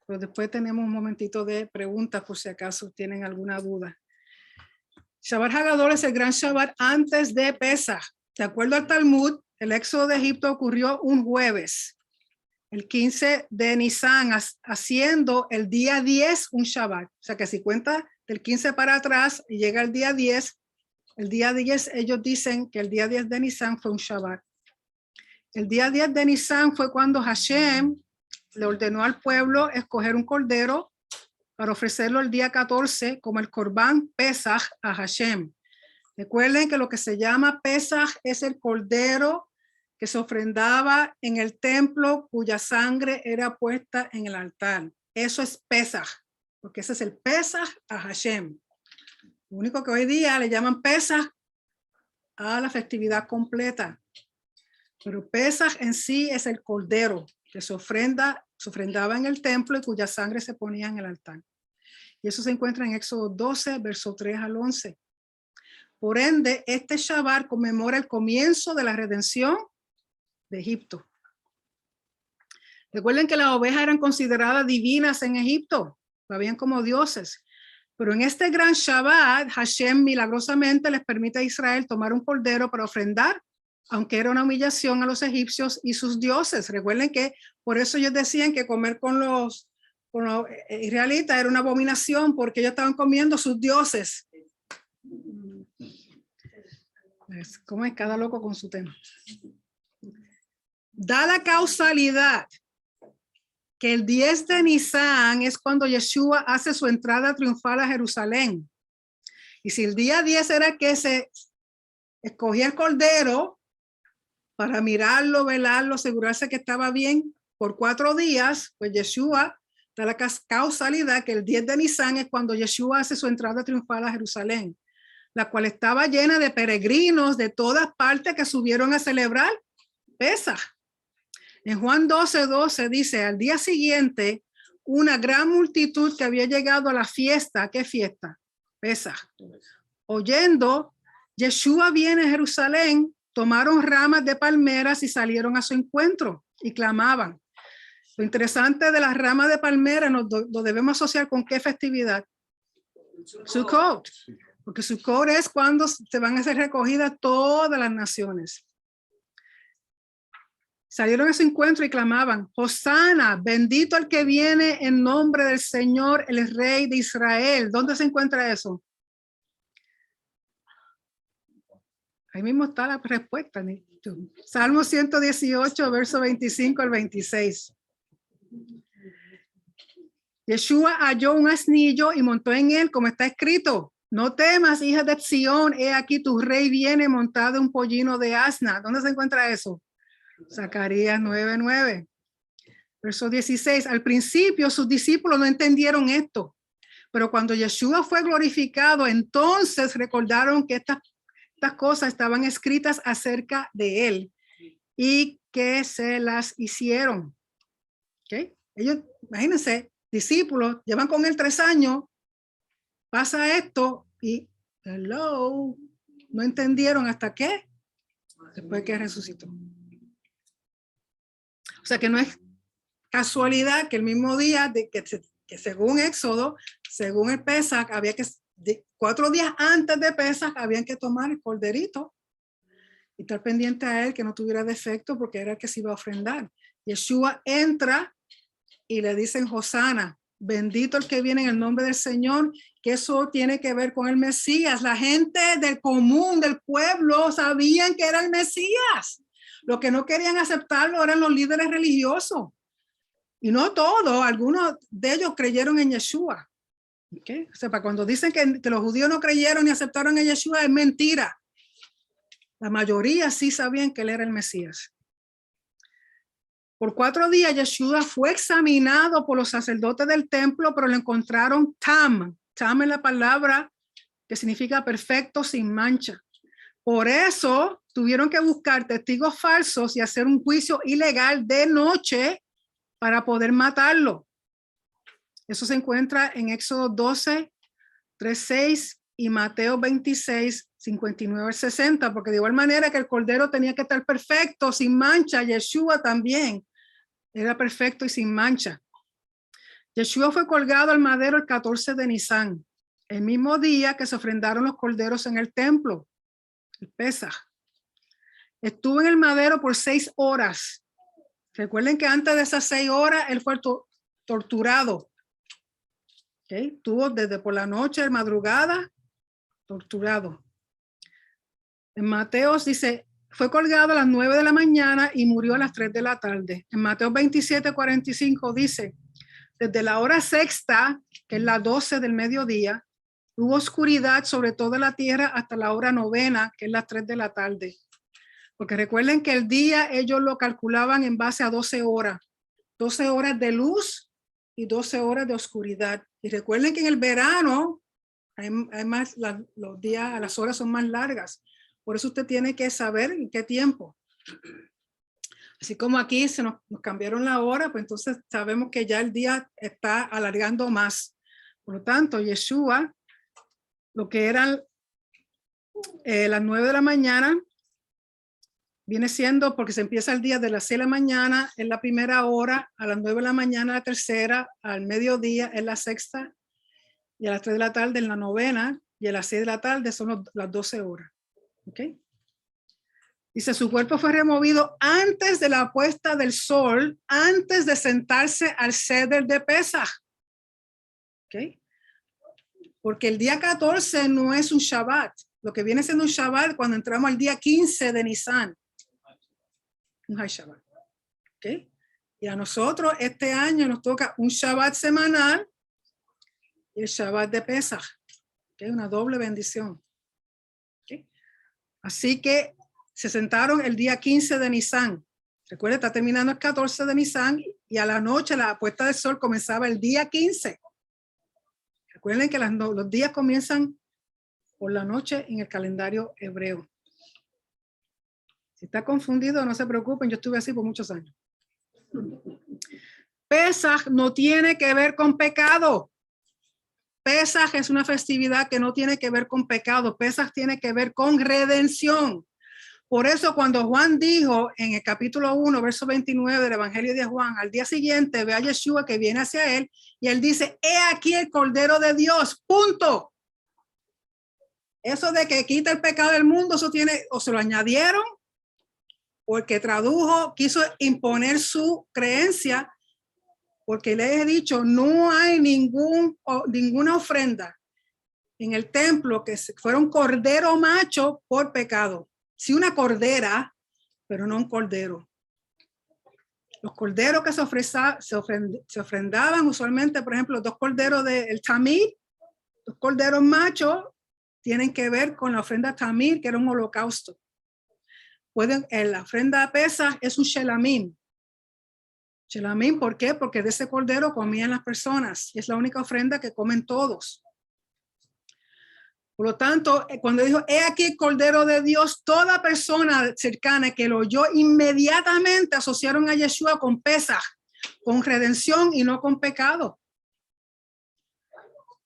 pero después tenemos un momentito de preguntas por si acaso tienen alguna duda. Shabbat Hagadol es el gran Shabbat antes de Pesach. De acuerdo al Talmud, el éxodo de Egipto ocurrió un jueves, el 15 de Nisan, haciendo el día 10 un Shabbat. O sea que si cuenta del 15 para atrás y llega el día 10 ellos dicen que el día 10 de Nisan fue un Shabbat. El día 10 de Nisan fue cuando Hashem le ordenó al pueblo escoger un cordero para ofrecerlo el día 14 como el Corbán Pesach a Hashem. Recuerden que lo que se llama Pesach es el cordero que se ofrendaba en el templo cuya sangre era puesta en el altar. Eso es Pesach, porque ese es el Pesach a Hashem. Lo único que hoy día le llaman Pesach a la festividad completa. Pero Pesach en sí es el cordero que se ofrendaba en el templo y cuya sangre se ponía en el altar. Y eso se encuentra en Éxodo 12, verso 3 al 11. Por ende, este Shabbat conmemora el comienzo de la redención de Egipto. Recuerden que las ovejas eran consideradas divinas en Egipto, la veían como dioses. Pero en este gran Shabbat, Hashem milagrosamente les permite a Israel tomar un cordero para ofrendar, aunque era una humillación a los egipcios y sus dioses. Recuerden que por eso ellos decían que comer con los israelitas era una abominación, porque ellos estaban comiendo sus dioses. ¿Cómo es? Cada loco con su tema. Da la causalidad que el 10 de Nisan es cuando Yeshua hace su entrada triunfal a Jerusalén. Y si el día 10 era que se escogía el cordero para mirarlo, velarlo, asegurarse que estaba bien por 4 días, pues Yeshua da la causalidad que el 10 de Nisan es cuando Yeshua hace su entrada triunfal a Jerusalén, la cual estaba llena de peregrinos de todas partes que subieron a celebrar Pesaj. En Juan 12:12 dice, al día siguiente, una gran multitud que había llegado a la fiesta. ¿Qué fiesta? Pesaj. Oyendo, Yeshua viene a Jerusalén, tomaron ramas de palmeras y salieron a su encuentro y clamaban. Lo interesante de las ramas de palmera lo debemos asociar con qué festividad. Sukkot. Porque Sukkot es cuando se van a hacer recogidas todas las naciones. Salieron a su encuentro y clamaban, Hosana, bendito el que viene en nombre del Señor, el Rey de Israel. ¿Dónde se encuentra eso? Ahí mismo está la respuesta. Salmo 118, verso 25 al 26. Yeshua halló un asnillo y montó en él, como está escrito. No temas, hija de Sión, he aquí tu rey viene montado en un pollino de asna. ¿Dónde se encuentra eso? Zacarías 9:9. Verso 16. Al principio sus discípulos no entendieron esto, pero cuando Yeshua fue glorificado, entonces recordaron que estas cosas estaban escritas acerca de él y que se las hicieron. ¿Okay? Ellos, imagínense, discípulos, llevan con él 3 años, pasa esto y hello, no entendieron hasta qué, después que resucitó. O sea que no es casualidad que el mismo día que según Éxodo, según el Pesaj, había que 4 días antes de Pesaj habían que tomar el corderito y estar pendiente a él que no tuviera defecto porque era el que se iba a ofrendar. Yeshua entra y le dicen Hosana, bendito el que viene en el nombre del Señor, que eso tiene que ver con el Mesías. La gente del común, del pueblo, sabían que era el Mesías. Los que no querían aceptarlo eran los líderes religiosos. Y no todos, algunos de ellos creyeron en Yeshua. ¿Okay? O sea, cuando dicen que los judíos no creyeron ni aceptaron a Yeshua, es mentira. La mayoría sí sabían que él era el Mesías. Por 4 días Yeshua fue examinado por los sacerdotes del templo, pero lo encontraron tam. Tam es la palabra que significa perfecto, sin mancha. Por eso tuvieron que buscar testigos falsos y hacer un juicio ilegal de noche para poder matarlo. Eso se encuentra en Éxodo 12, 3:6 y Mateo 26, 59 al 60, porque de igual manera que el cordero tenía que estar perfecto, sin mancha, Yeshua también era perfecto y sin mancha. Yeshua fue colgado al madero el 14 de Nisan, el mismo día que se ofrendaron los corderos en el templo, el Pesaj. Estuvo en el madero por 6 horas. Recuerden que antes de esas 6 horas él fue torturado. ¿Okay? Estuvo desde por la noche, de madrugada, torturado. En Mateos dice, fue colgado a las 9 de la mañana y murió a las 3 de la tarde. En Mateo 27:45 dice, desde la hora sexta, que es la 12 del mediodía, hubo oscuridad sobre toda la tierra hasta la hora 9, que es las 3 de la tarde. Porque recuerden que el día ellos lo calculaban en base a 12 horas. 12 horas de luz y 12 horas de oscuridad. Y recuerden que en el verano hay más, los días, las horas son más largas. Por eso usted tiene que saber en qué tiempo. Así como aquí nos cambiaron la hora, pues entonces sabemos que ya el día está alargando más. Por lo tanto, Yeshua, lo que eran las 9 de la mañana viene siendo porque se empieza el día de las 6 de la mañana en la primera hora, a las 9 de la mañana la tercera, al mediodía en la sexta y a las 3 de la tarde en la novena y a las 6 de la tarde son las 12 horas. ¿Ok? Dice, su cuerpo fue removido antes de la puesta del sol, antes de sentarse al ceder de Pesaj. ¿Ok? Porque el día 14 no es un Shabbat. Lo que viene siendo un Shabbat cuando entramos al día 15 de Nisan. Un Hay Shabbat. ¿Ok? Y a nosotros este año nos toca un Shabbat semanal y el Shabbat de Pesaj. ¿Ok? Una doble bendición. ¿Ok? Así que se sentaron el día 15 de Nisan. Recuerda, está terminando el 14 de Nisan y a la noche la puesta del sol comenzaba el día 15. Recuerden que los días comienzan por la noche en el calendario hebreo. Si está confundido, no se preocupen, yo estuve así por muchos años. Pesaj no tiene que ver con pecado. Pesaj es una festividad que no tiene que ver con pecado. Pesaj tiene que ver con redención. Por eso cuando Juan dijo en el capítulo 1, verso 29 del Evangelio de Juan, al día siguiente ve a Yeshua que viene hacia él y él dice, he aquí el Cordero de Dios, punto. Eso de que quita el pecado del mundo, eso tiene, o se lo añadieron, o el que tradujo quiso imponer su creencia, porque les he dicho, no hay ninguna ofrenda en el templo que fuera un cordero macho por pecado. Sí, una cordera, pero no un cordero. Los corderos que se ofrendaban usualmente, por ejemplo, 2 corderos del tamid, 2 corderos machos, tienen que ver con la ofrenda tamid, que era un holocausto. La ofrenda Pesaj es un shelamim. Shelamim, ¿por qué? Porque de ese cordero comían las personas. Y es la única ofrenda que comen todos. Por lo tanto, cuando dijo, he aquí el Cordero de Dios, toda persona cercana que lo oyó inmediatamente asociaron a Yeshua con Pesaj, con redención y no con pecado.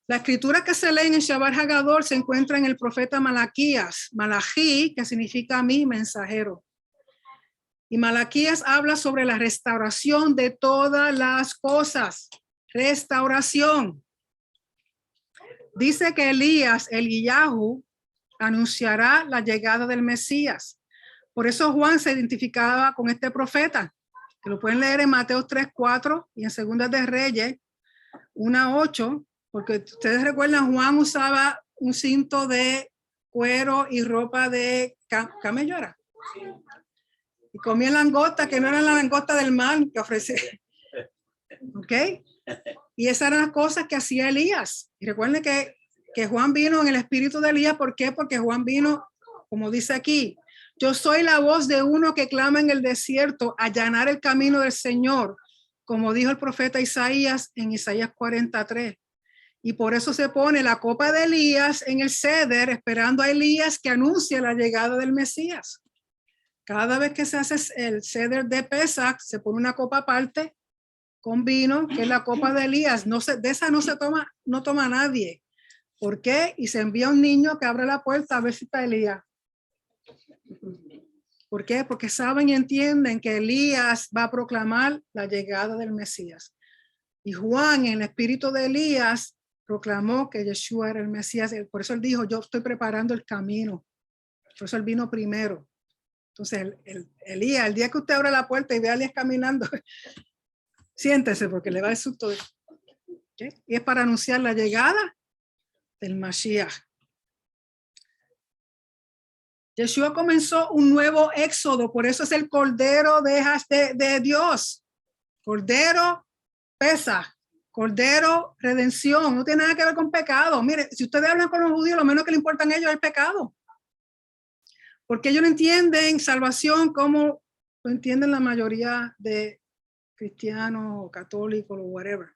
La escritura que se lee en el Shabbat Hagadol se encuentra en el profeta Malaquías, Malají, que significa mi mensajero. Y Malaquías habla sobre la restauración de todas las cosas. Restauración. Dice que Elías, Eliyahu, anunciará la llegada del Mesías. Por eso Juan se identificaba con este profeta, que lo pueden leer en Mateo 3:4 y en Segundas de Reyes 1:8, porque ustedes recuerdan, Juan usaba un cinto de cuero y ropa de camello, ¿era? Y comía langosta, que no era la langosta del mar que ofrecía. ¿Ok? Y esas eran las cosas que hacía Elías. Y recuerden que Juan vino en el espíritu de Elías. ¿Por qué? Porque Juan vino, como dice aquí, yo soy la voz de uno que clama en el desierto, allanar el camino del Señor, como dijo el profeta Isaías en Isaías 43. Y por eso se pone la copa de Elías en el ceder, esperando a Elías que anuncie la llegada del Mesías. Cada vez que se hace el ceder de Pesach, se pone una copa aparte con vino, que es la copa de Elías. De esa no toma nadie. ¿Por qué? Y se envía un niño que abre la puerta a ver si está Elías. ¿Por qué? Porque saben y entienden que Elías va a proclamar la llegada del Mesías. Y Juan, en el espíritu de Elías, proclamó que Yeshua era el Mesías. Por eso él dijo, yo estoy preparando el camino. Por eso él vino primero. Entonces, Elías, el día que usted abre la puerta y ve a Elías caminando, siéntese porque le va a dar susto. ¿Okay? Y es para anunciar la llegada del Mashiach. Yeshua comenzó un nuevo éxodo, por eso es el Cordero de Dios. Cordero Pesaj, Cordero redención, no tiene nada que ver con pecado. Mire, si ustedes hablan con los judíos, lo menos que le importan a ellos es el pecado. Porque ellos no entienden salvación como lo entienden la mayoría de cristianos o católicos o whatever.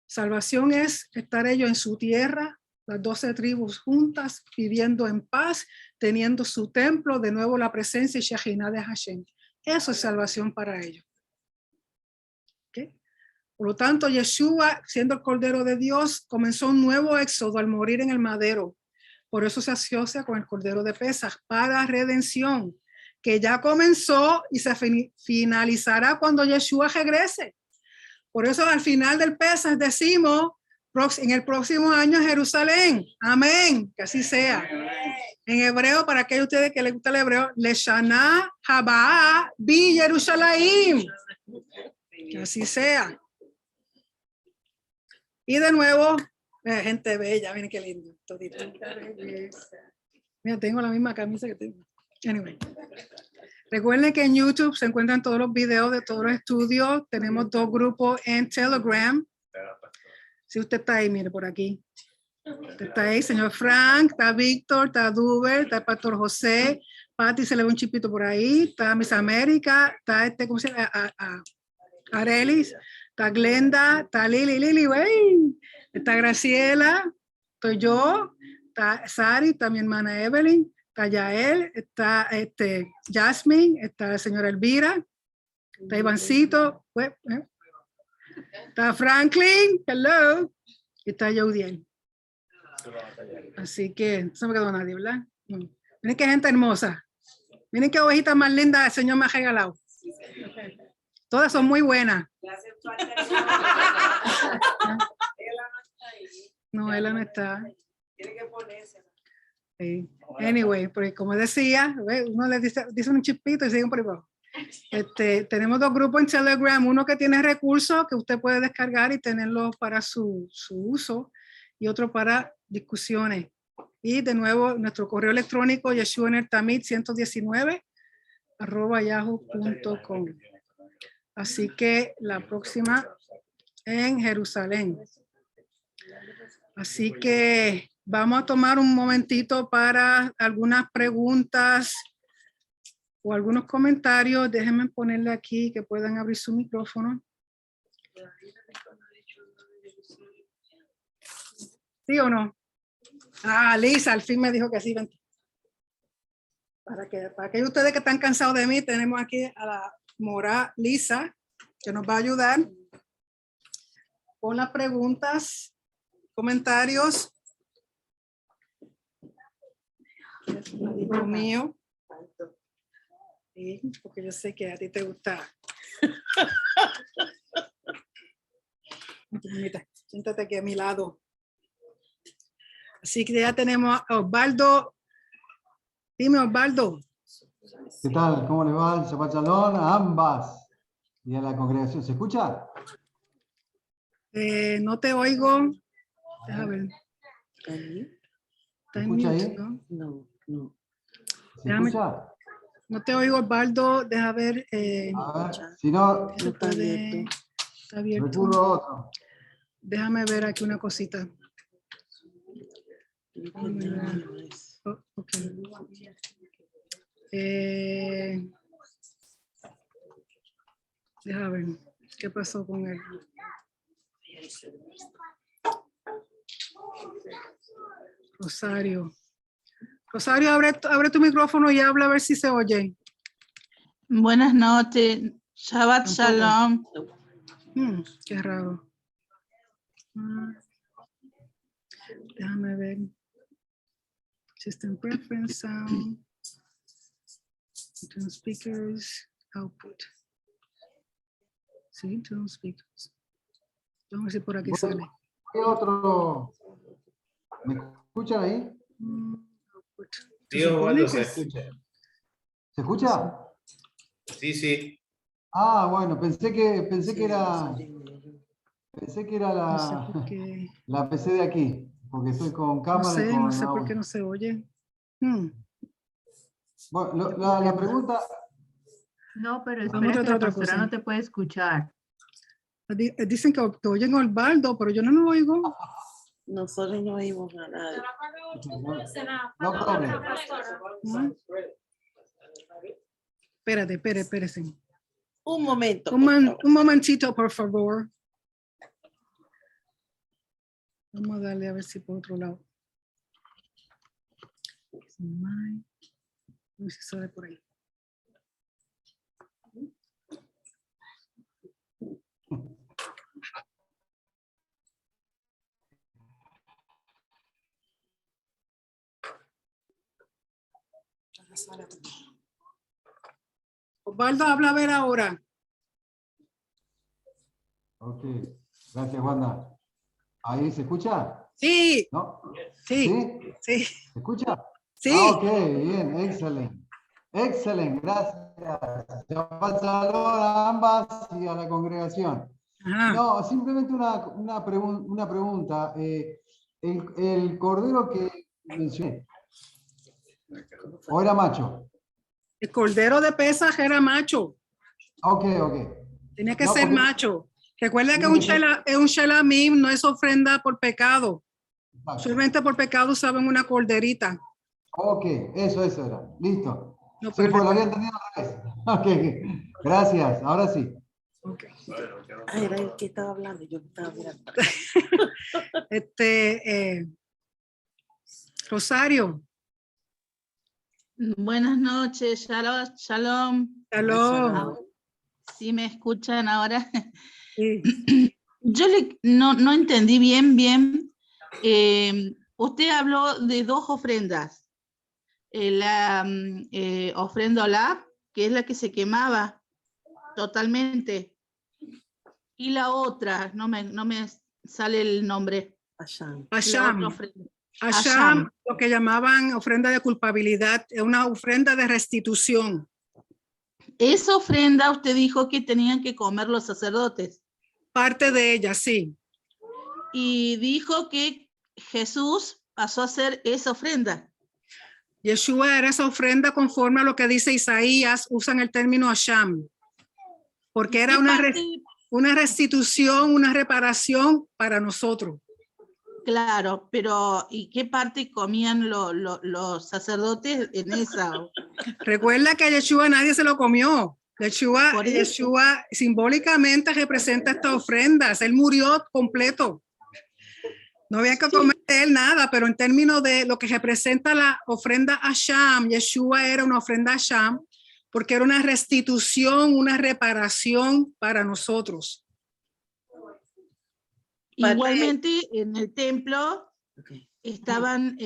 Salvación es estar ellos en su tierra, las 12 tribus juntas, viviendo en paz, teniendo su templo, de nuevo la presencia y Shekhinah de Hashem. Eso es salvación para ellos. ¿Okay? Por lo tanto, Yeshua, siendo el Cordero de Dios, comenzó un nuevo éxodo al morir en el madero. Por eso se asocia con el Cordero de Pesaj para redención, que ya comenzó y se finalizará cuando Yeshua regrese. Por eso al final del Pesaj decimos, en el próximo año Jerusalén. Amén. Que así sea. En hebreo, para aquellos de ustedes que les gusta el hebreo, Leshana Haba Bi Jerusalén. Que así sea. Y de nuevo, gente bella, miren qué lindo. Todito. Mira, tengo la misma camisa que tengo. Anyway. Recuerden que en YouTube se encuentran todos los videos de todos los estudios. Tenemos 2 grupos en Telegram. Si usted está ahí, mire por aquí. Usted está ahí, señor Frank, está Víctor, está Duber, está el pastor José, Pati se le ve un chipito por ahí, está Miss América, está ¿cómo se llama? Arelis, está Glenda, está Lili, wey, está Graciela, estoy yo, está Sari, está mi hermana Evelyn, está Yael, está Jasmine, está la señora Elvira, está Ivancito, está Franklin, hello, y está Yaudiel. Así que no se me quedó nadie, ¿verdad? Miren qué gente hermosa. Miren qué ovejitas más lindas el Señor me ha regalado. Todas son muy buenas. No, ella no está. Tiene que ponerse. Sí. Anyway, porque como decía, uno le dice un chispito y siguen por ahí abajo. Tenemos 2 grupos en Telegram, uno que tiene recursos que usted puede descargar y tenerlos para su uso, y otro para discusiones. Y de nuevo, nuestro correo electrónico, yeshuanertamid119@yahoo.com. Así que la próxima en Jerusalén. Así que vamos a tomar un momentito para algunas preguntas o algunos comentarios. Déjenme ponerle aquí que puedan abrir su micrófono. ¿Sí o no? Ah, Lisa, al fin me dijo que sí. Para que ustedes que están cansados de mí, tenemos aquí a la mora Lisa, que nos va a ayudar con las preguntas, comentarios. Hijo mío. Sí, porque yo sé que a ti te gusta. Siéntate aquí a mi lado. Así que ya tenemos a Osvaldo. Dime, Osvaldo. ¿Qué tal? ¿Cómo le va? El Shabbat Shalom a ambas y a la congregación. ¿Se escucha? No te oigo. Déjame ver. ¿Se escucha ahí? ¿No? ¿Se escucha? No te oigo, Osvaldo. Deja ver. A ver, si no, Está abierto. recurro a otro. Déjame ver aquí una cosita. Oh, okay. Déjame ver. ¿Qué pasó con él? Rosario. Rosario, abre tu micrófono y habla a ver si se oye. Buenas noches. Shabbat Shalom. Qué raro. Déjame ver. System preference, sound. Turn speakers, output. Sí, turn speakers. Vamos a ver si por aquí sale. ¿Qué otro? ¿Me escuchan ahí? Output. Sí, Osvaldo, se escucha. ¿Se escucha? Sí, sí. Ah, bueno, pensé que era No sé por qué. la PC de aquí, porque estoy con cámara y con No sé por audio. qué no se oye. Bueno, la pregunta. No, pero Vamos a espera que tratar la otra pastora cosa. no te puede escuchar. Dicen que oyen a Osvaldo, pero yo no lo oigo. Nosotros no oímos a nadie. No problem. Espérese. Un momento. Un momentito, por favor. Vamos a darle a ver si por otro lado. A ver si sale por ahí. Osvaldo, habla a ver ahora. Ok, gracias, Wanda. ¿Ahí se escucha? Sí, ¿No? sí, ¿Sí? sí, ¿Se escucha? sí. Ah, ok, bien, excelente. Excelente, gracias. Shabbat Shalom a ambas y a la congregación. Ajá. No, simplemente una pregunta. El cordero que mencioné, ¿o era macho? El cordero de Pesaj era macho. Ok, ok. Tenía que No, ser porque macho. Recuerda que tiene que ser. es un shelamim, no es ofrenda por pecado. Exacto. Solamente por pecado usaban una corderita. Ok, eso era. Listo. No, Sí, pero pues lo había entendido al revés. Ok, gracias. Ahora sí. ok. Ah, era el que estaba hablando, yo estaba mirando. Rosario, Buenas noches, shalom, shalom. aló. ¿Sí me escuchan ahora? Sí. Yo no entendí bien. Usted habló de dos ofrendas. La ofrenda olá, que es la que se quemaba totalmente. Y la otra, no me sale el nombre. Hashem. La Asham. otra ofrenda. Asham, lo que llamaban ofrenda de culpabilidad, es una ofrenda de restitución. Esa ofrenda usted dijo que tenían que comer los sacerdotes. Parte de ella, sí. Y dijo que Jesús pasó a hacer esa ofrenda. Yeshua era esa ofrenda conforme a lo que dice Isaías, usan el término Asham, porque era una restitución, una reparación para nosotros. Claro, pero ¿y qué parte comían los sacerdotes en esa? Recuerda que a Yeshua nadie se lo comió. Por eso. Yeshua simbólicamente representa estas ofrendas. Él murió completo. No había que Sí. comer de él nada, pero en términos de lo que representa la ofrenda Asham, Yeshua era una ofrenda Asham porque era una restitución, una reparación para nosotros. Igualmente en el templo Okay. estaban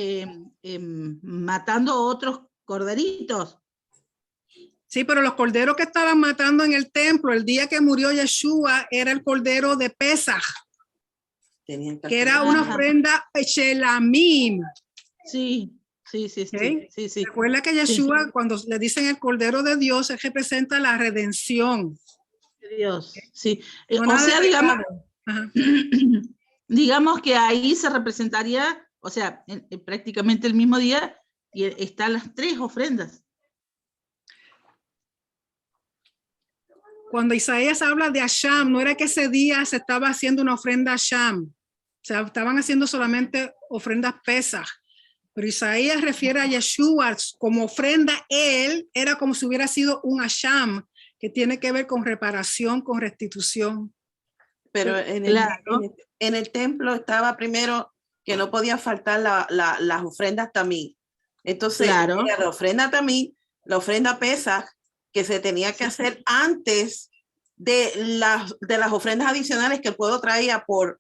matando otros corderitos. Sí, pero los corderos que estaban matando en el templo el día que murió Yeshua era el cordero de Pesaj, Tenían que era una Ajá. ofrenda Shelamim. Sí. ¿Okay? Sí. Recuerda que Yeshua, cuando le dicen el cordero de Dios, él representa la redención. Dios, sí. No O nada sea, de digamos, pecado. Ajá. digamos que ahí se representaría, o sea, prácticamente el mismo día, y están las tres ofrendas. Cuando Isaías habla de Asham, no era que ese día se estaba haciendo una ofrenda Asham. O sea, estaban haciendo solamente ofrendas Pesaj. Pero Isaías refiere a Yeshua como ofrenda. Él era como si hubiera sido un Asham, que tiene que ver con reparación, con restitución. Pero Claro. en el templo estaba primero que no podía faltar las ofrendas también. Entonces, Claro. era la ofrenda también, la ofrenda Pesaj, que se tenía que hacer antes de las ofrendas adicionales que el pueblo traía por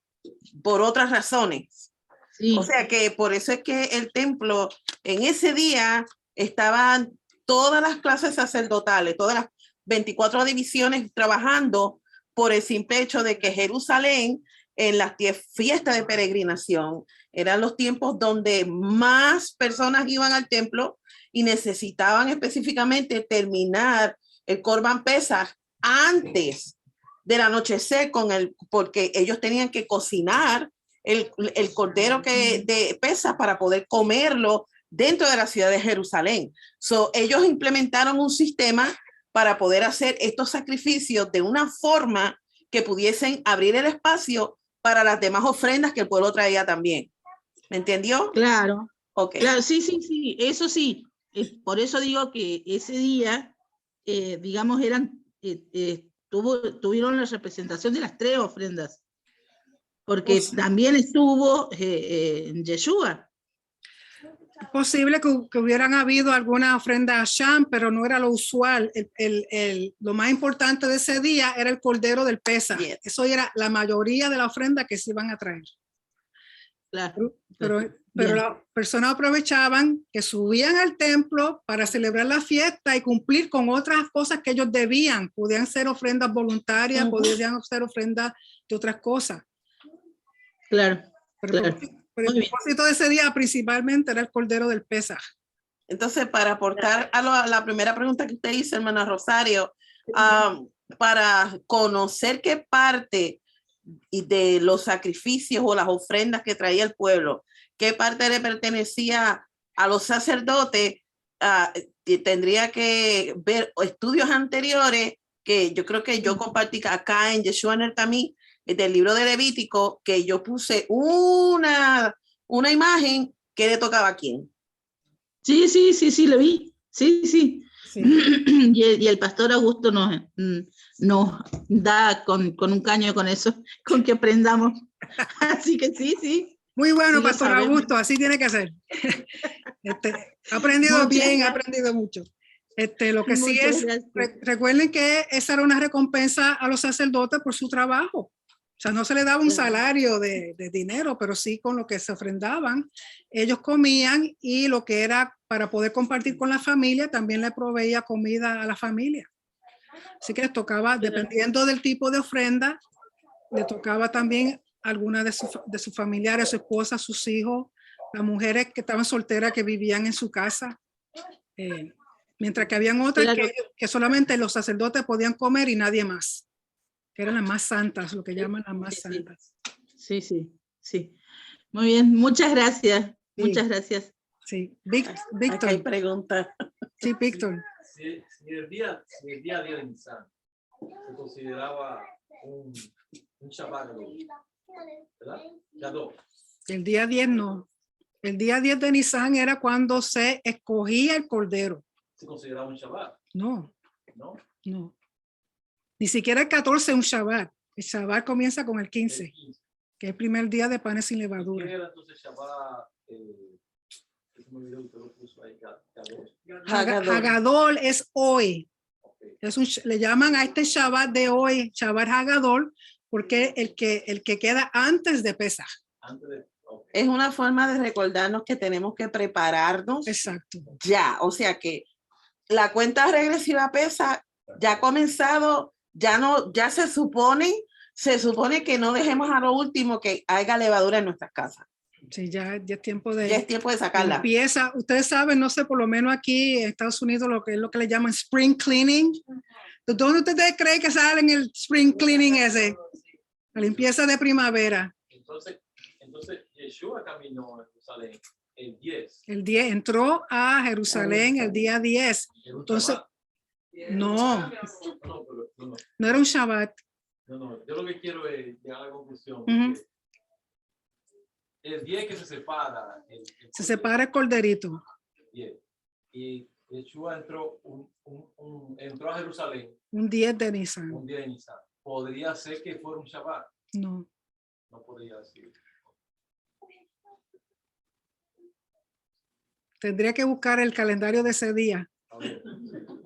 otras razones. Sí. O sea que por eso es que el templo en ese día estaban todas las clases sacerdotales, todas las 24 divisiones trabajando por el simple hecho de que Jerusalén en las fiestas de peregrinación eran los tiempos donde más personas iban al templo y necesitaban específicamente terminar el Corban Pesaj antes del anochecer porque ellos tenían que cocinar el cordero de Pesaj para poder comerlo dentro de la ciudad de Jerusalén. Ellos implementaron un sistema para poder hacer estos sacrificios de una forma que pudiesen abrir el espacio para las demás ofrendas que el pueblo traía también. ¿Me entendió? Claro. Okay. Claro, sí, eso sí. Por eso digo que ese día, digamos, tuvieron la representación de las tres ofrendas. Porque también estuvo en Yeshua. Es posible que hubieran habido alguna ofrenda a Sham, pero no era lo usual. Lo más importante de ese día era el cordero del Pesaj. Yes. Eso era la mayoría de la ofrenda que se iban a traer. claro. Pero Bien. las personas aprovechaban que subían al templo para celebrar la fiesta y cumplir con otras cosas que ellos debían. Podían ser ofrendas voluntarias, podían ser ofrendas de otras cosas. Claro, Pero, claro. pero el Muy bien. propósito de ese día principalmente era el Cordero del Pesaj. Entonces, para aportar a la primera pregunta que usted hizo, hermana Rosario, para conocer qué parte y de los sacrificios o las ofrendas que traía el pueblo, qué parte le pertenecía a los sacerdotes, tendría que ver estudios anteriores que yo creo que yo compartí acá en Yeshua en el Tamí, del libro de Levítico, que yo puse una imagen que le tocaba a quién. Sí, lo vi. Sí. Sí. Y el pastor Augusto nos da con un caño con eso, con que aprendamos. Así que sí. Muy bueno, Sí lo Pastor sabemos. Augusto, así tiene que ser. Ha aprendido Muchas bien, ha gracias. aprendido mucho. Lo que sí Muchas es, gracias. recuerden que esa era una recompensa a los sacerdotes por su trabajo. O sea, no se le daba un salario de dinero, pero sí con lo que se ofrendaban. Ellos comían y lo que era para poder compartir con la familia, también le proveía comida a la familia. Así que les tocaba, dependiendo del tipo de ofrenda, le tocaba también a alguna de sus familiares, su esposa, sus hijos, las mujeres que estaban solteras que vivían en su casa. Mientras que habían otras Claro. que solamente los sacerdotes podían comer y nadie más, que eran las más santas, lo que llaman las más santas. Sí. Muy bien, muchas gracias. Sí. Muchas gracias. Sí, Acá hay Víctor. preguntas. Sí, Víctor. Si el día de Nisan se consideraba un Shabbat, ¿verdad? Gadol. El día 10 no. El día 10 de Nisan era cuando se escogía el cordero. Se consideraba un Shabbat, No, ¿no? no. Ni siquiera el 14 es un Shabbat. El Shabbat comienza con el 15, El 15. que es el primer día de panes sin ¿Qué levadura. era entonces Shabbat? Que se me olvidó que lo puso ahí, Gadol. Hagadol es hoy. Okay. Le llaman a este Shabbat de hoy, Shabbat Hagadol, porque el que queda antes de Pesaj. Antes de, okay. Es una forma de recordarnos que tenemos que prepararnos Exacto. ya. O sea que la cuenta regresiva Pesaj ya ha comenzado, ya se supone que no dejemos a lo último que haya levadura en nuestras casas. Sí, ya es tiempo Ya de es tiempo de sacarla. limpieza. Ustedes saben, no sé, por lo menos aquí en Estados Unidos, lo que es lo que le llaman spring cleaning. ¿Dónde ustedes creen que sale en el spring cleaning ese? La limpieza de primavera. Entonces Yeshua caminó a Jerusalén el 10. El 10 entró a Jerusalén el día 10. Entonces, no era un Shabbat. No, yo lo que quiero es llegar a la conclusión. Uh-huh. El 10 que se separa. Se separa el corderito. 10. Y Yeshua entró a Jerusalén. Un 10 de Nisan. Un día de Nisan. ¿Podría ser que fuera un Shabbat? No. No podría ser. Tendría que buscar el calendario de ese día.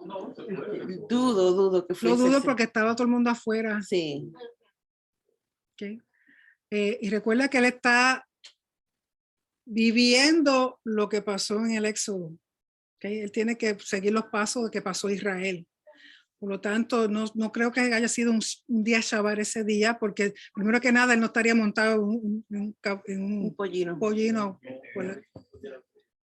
No, se puede. Dudo que Lo fuese dudo ese. porque estaba todo el mundo afuera. Sí. Okay. Y recuerda que él está viviendo lo que pasó en el Éxodo. Okay. Él tiene que seguir los pasos de que pasó Israel. Por lo tanto, no creo que haya sido un día Shabbat ese día, porque primero que nada él no estaría montado en un pollino.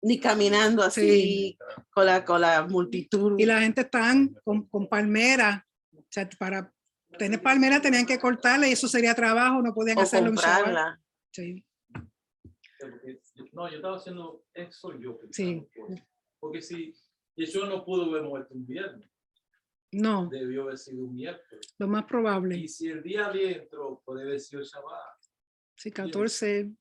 Ni caminando así, sí, con la multitud. Y la gente están con palmeras. O sea, para tener palmeras tenían que cortarla y eso sería trabajo, no podían hacerlo en Shabbat. Sí. No, yo estaba haciendo eso yo. Sí. Porque si Yeshua no pudo haber muerto un viernes. No. Debió haber sido un miércoles. Lo más probable. Y si el día adentro puede haber sido Shabbat. Sí, 14.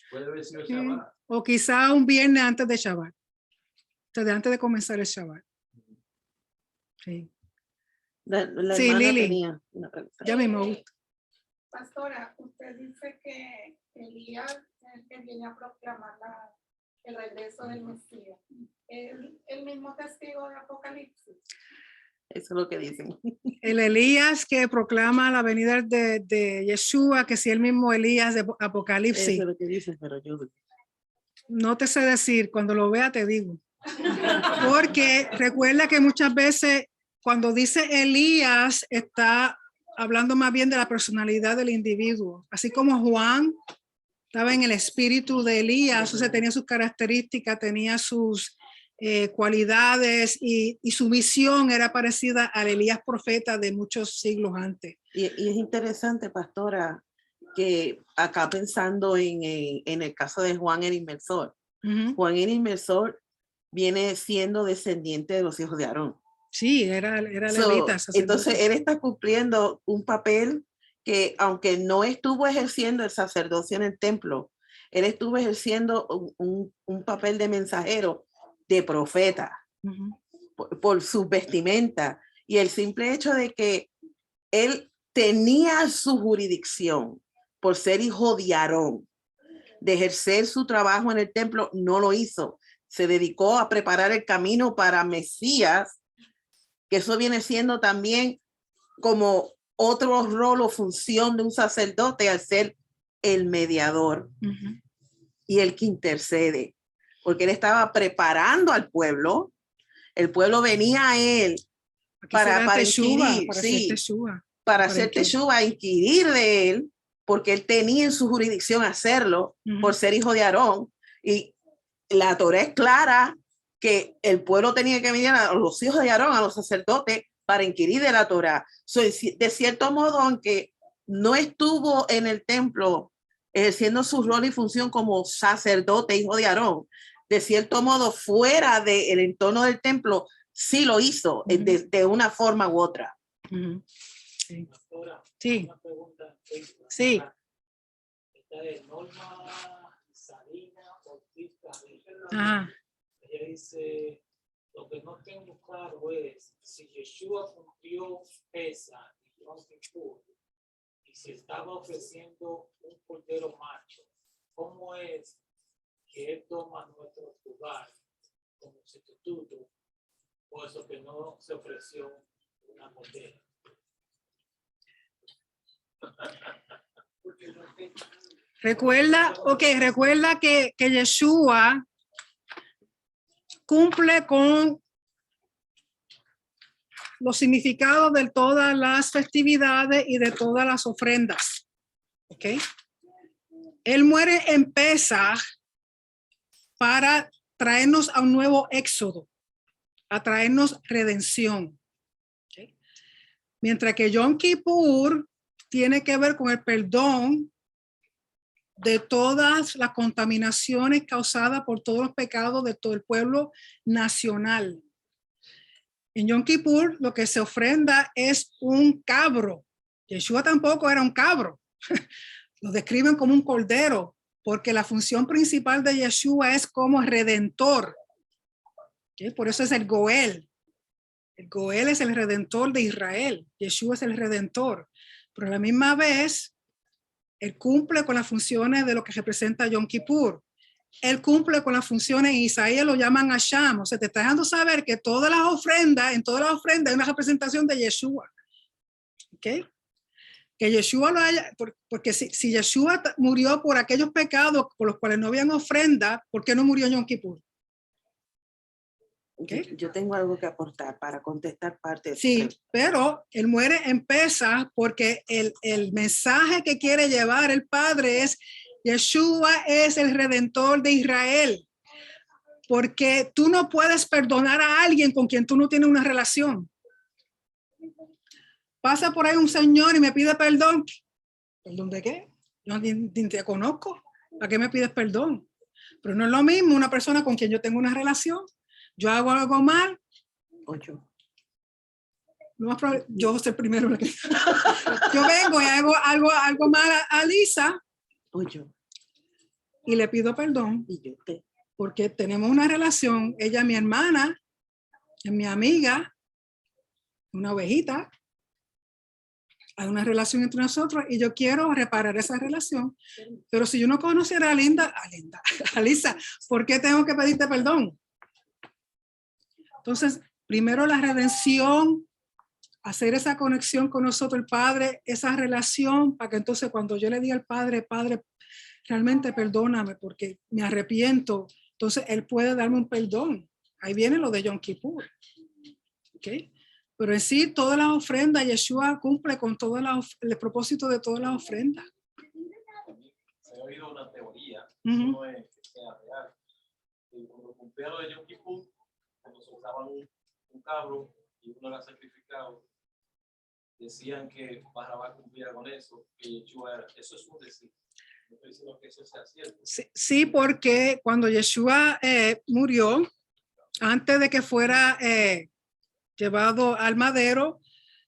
Puede haber sido Shabbat. O quizá un viernes antes de Shabbat. O sea, antes de comenzar el Shabbat. Sí. Sí, Lili. Tenía una pregunta. Ya mismo. Pastora, usted dice que Elías es el que viene a proclamar el regreso del Mesías. ¿El mismo testigo de Apocalipsis? Eso es lo que dicen. El Elías que proclama la venida de Yeshua, que si el mismo Elías de Apocalipsis. Eso es lo que dicen, pero yo... No te sé decir, cuando lo vea te digo. Porque recuerda que muchas veces cuando dice Elías está hablando más bien de la personalidad del individuo. Así como Juan estaba en el espíritu de Elías, o sea, tenía sus características, tenía sus cualidades y su visión era parecida al Elías profeta de muchos siglos antes. Y es interesante, pastora, que acá pensando en el caso de Juan el Inmersor. Juan el Inmersor viene siendo descendiente de los hijos de Aarón. Sí, era levita. Entonces él está cumpliendo un papel que aunque no estuvo ejerciendo el sacerdocio en el templo, él estuvo ejerciendo un papel de mensajero, de profeta, por su vestimenta y el simple hecho de que él tenía su jurisdicción por ser hijo de Aarón, de ejercer su trabajo en el templo, no lo hizo. Se dedicó a preparar el camino para Mesías, que eso viene siendo también como otro rol o función de un sacerdote al ser el mediador y el que intercede, porque él estaba preparando al pueblo, el pueblo venía a él para inquirir, para hacer teshuva, inquirir de él, porque él tenía en su jurisdicción hacerlo por ser hijo de Aarón, y la Torá es clara que el pueblo tenía que venir a los hijos de Aarón, a los sacerdotes, para inquirir de la Torá. De cierto modo, aunque no estuvo en el templo ejerciendo su rol y función como sacerdote, hijo de Aarón, de cierto modo, fuera del entorno del templo, sí lo hizo de una forma u otra. Sí. Ahora, Sí. una pregunta. Sí. Esta es Norma Sarina Ortiz Carrillo. Ajá. Ella dice, lo que no tengo claro es si Yeshua cumplió Pesach y Yom Kippur y si estaba ofreciendo un cordero macho, ¿cómo es que él toma nuestro lugar como sustituto? Por eso que no se ofreció una cordera. Recuerda que Yeshua cumple con los significados de todas las festividades y de todas las ofrendas. ¿Ok? Él muere en Pesaj para traernos a un nuevo éxodo, a traernos redención. ¿Ok? Mientras que Yom Kippur tiene que ver con el perdón de todas las contaminaciones causadas por todos los pecados de todo el pueblo nacional. En Yom Kippur lo que se ofrenda es un cabro. Yeshua tampoco era un cabro. Lo describen como un cordero, porque la función principal de Yeshua es como redentor. ¿Okay? Por eso es el Goel. El Goel es el redentor de Israel. Yeshua es el redentor. Pero a la misma vez, él cumple con las funciones de lo que representa Yom Kippur. Él cumple con las funciones, en Isaías lo llaman Asham. O sea, te está dejando saber que todas las ofrendas, en todas las ofrendas hay una representación de Yeshua. ¿Ok? Que Yeshua lo haya, porque si Yeshua murió por aquellos pecados por los cuales no habían ofrenda, ¿por qué no murió en Yom Kippur? ¿Okay? Yo tengo algo que aportar para contestar parte de sí, pero él muere en Pesaj porque el mensaje que quiere llevar el Padre es Yeshua es el redentor de Israel, porque tú no puedes perdonar a alguien con quien tú no tienes una relación. Pasa por ahí un señor y me pide perdón. ¿Perdón de qué? Yo ni te conozco. ¿Para qué me pides perdón? Pero no es lo mismo una persona con quien yo tengo una relación. Yo hago algo mal. Ocho. Yo soy el primero. Yo vengo y hago algo mal a Lisa. Ocho. Y le pido perdón. Y yo te. Porque tenemos una relación. Ella es mi hermana, es mi amiga, una ovejita. Hay una relación entre nosotros y yo quiero reparar esa relación. Pero si yo no conociera a Lisa, ¿por qué tengo que pedirte perdón? Entonces, primero la redención hacer esa conexión con nosotros, el Padre, esa relación, para que entonces cuando yo le diga al Padre, Padre, realmente perdóname porque me arrepiento, entonces Él puede darme un perdón. Ahí viene lo de Yom Kippur. ¿Okay? Pero en sí, todas las ofrendas, Yeshua cumple con el propósito de todas las ofrendas. Se ha oído una teoría, Ujú. no es que sea real. Cuando cumplía lo de Yom Kippur, cuando se usaban un cabro y uno era sacrificado, decían que Barrabás cumplía con eso, que Yeshua era. Eso es un decir. No estoy diciendo que eso sea cierto. Sí, porque cuando Yeshua murió, antes de que fuera llevado al madero,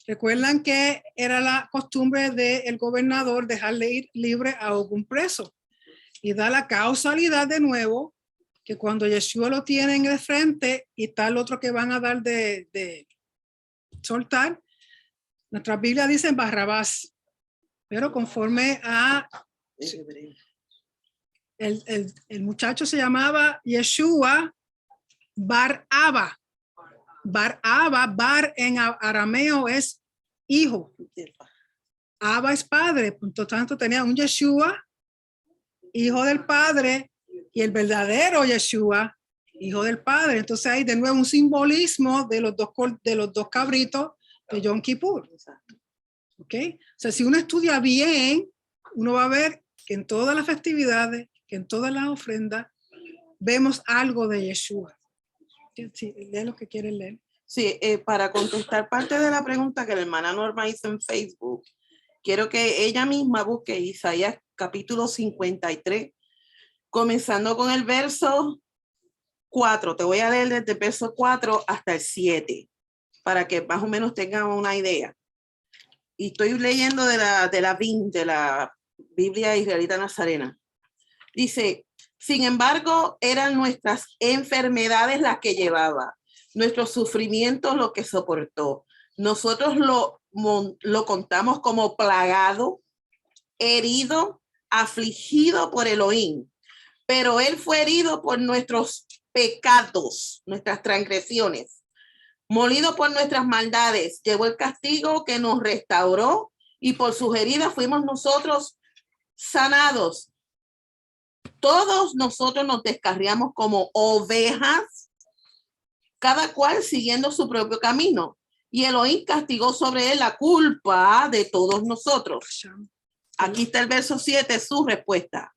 recuerdan que era la costumbre del gobernador dejarle ir libre a algún preso. Y da la causalidad de nuevo que cuando Yeshua lo tienen de frente y está el otro que van a dar de soltar, nuestras Biblias dicen Barrabás, pero conforme a el muchacho se llamaba Yeshua Bar Abba. Bar Abba, Bar en arameo es hijo. Abba es padre, por lo tanto tenía un Yeshua, hijo del padre, y el verdadero Yeshua, hijo del padre. Entonces hay de nuevo un simbolismo de los dos cabritos de Yom Kippur. ¿Ok? O sea, si uno estudia bien, uno va a ver que en todas las festividades, que en todas las ofrendas, vemos algo de Yeshua. Sí, lee lo que quiere leer. Sí, para contestar parte de la pregunta que la hermana Norma hizo en Facebook, quiero que ella misma busque Isaías capítulo 53, comenzando con el verso 4. Te voy a leer desde el verso 4 hasta el 7, para que más o menos tengan una idea. Y estoy leyendo de la Biblia Israelita Nazarena. Dice, sin embargo, eran nuestras enfermedades las que llevaba, nuestros sufrimientos lo que soportó. Nosotros lo contamos como plagado, herido, afligido por Elohim, pero él fue herido por nuestros pecados, nuestras transgresiones, molido por nuestras maldades, llevó el castigo que nos restauró y por sus heridas fuimos nosotros sanados. Todos nosotros nos descarriamos como ovejas, cada cual siguiendo su propio camino. Y Elohim castigó sobre él la culpa de todos nosotros. Aquí está el verso 7, su respuesta.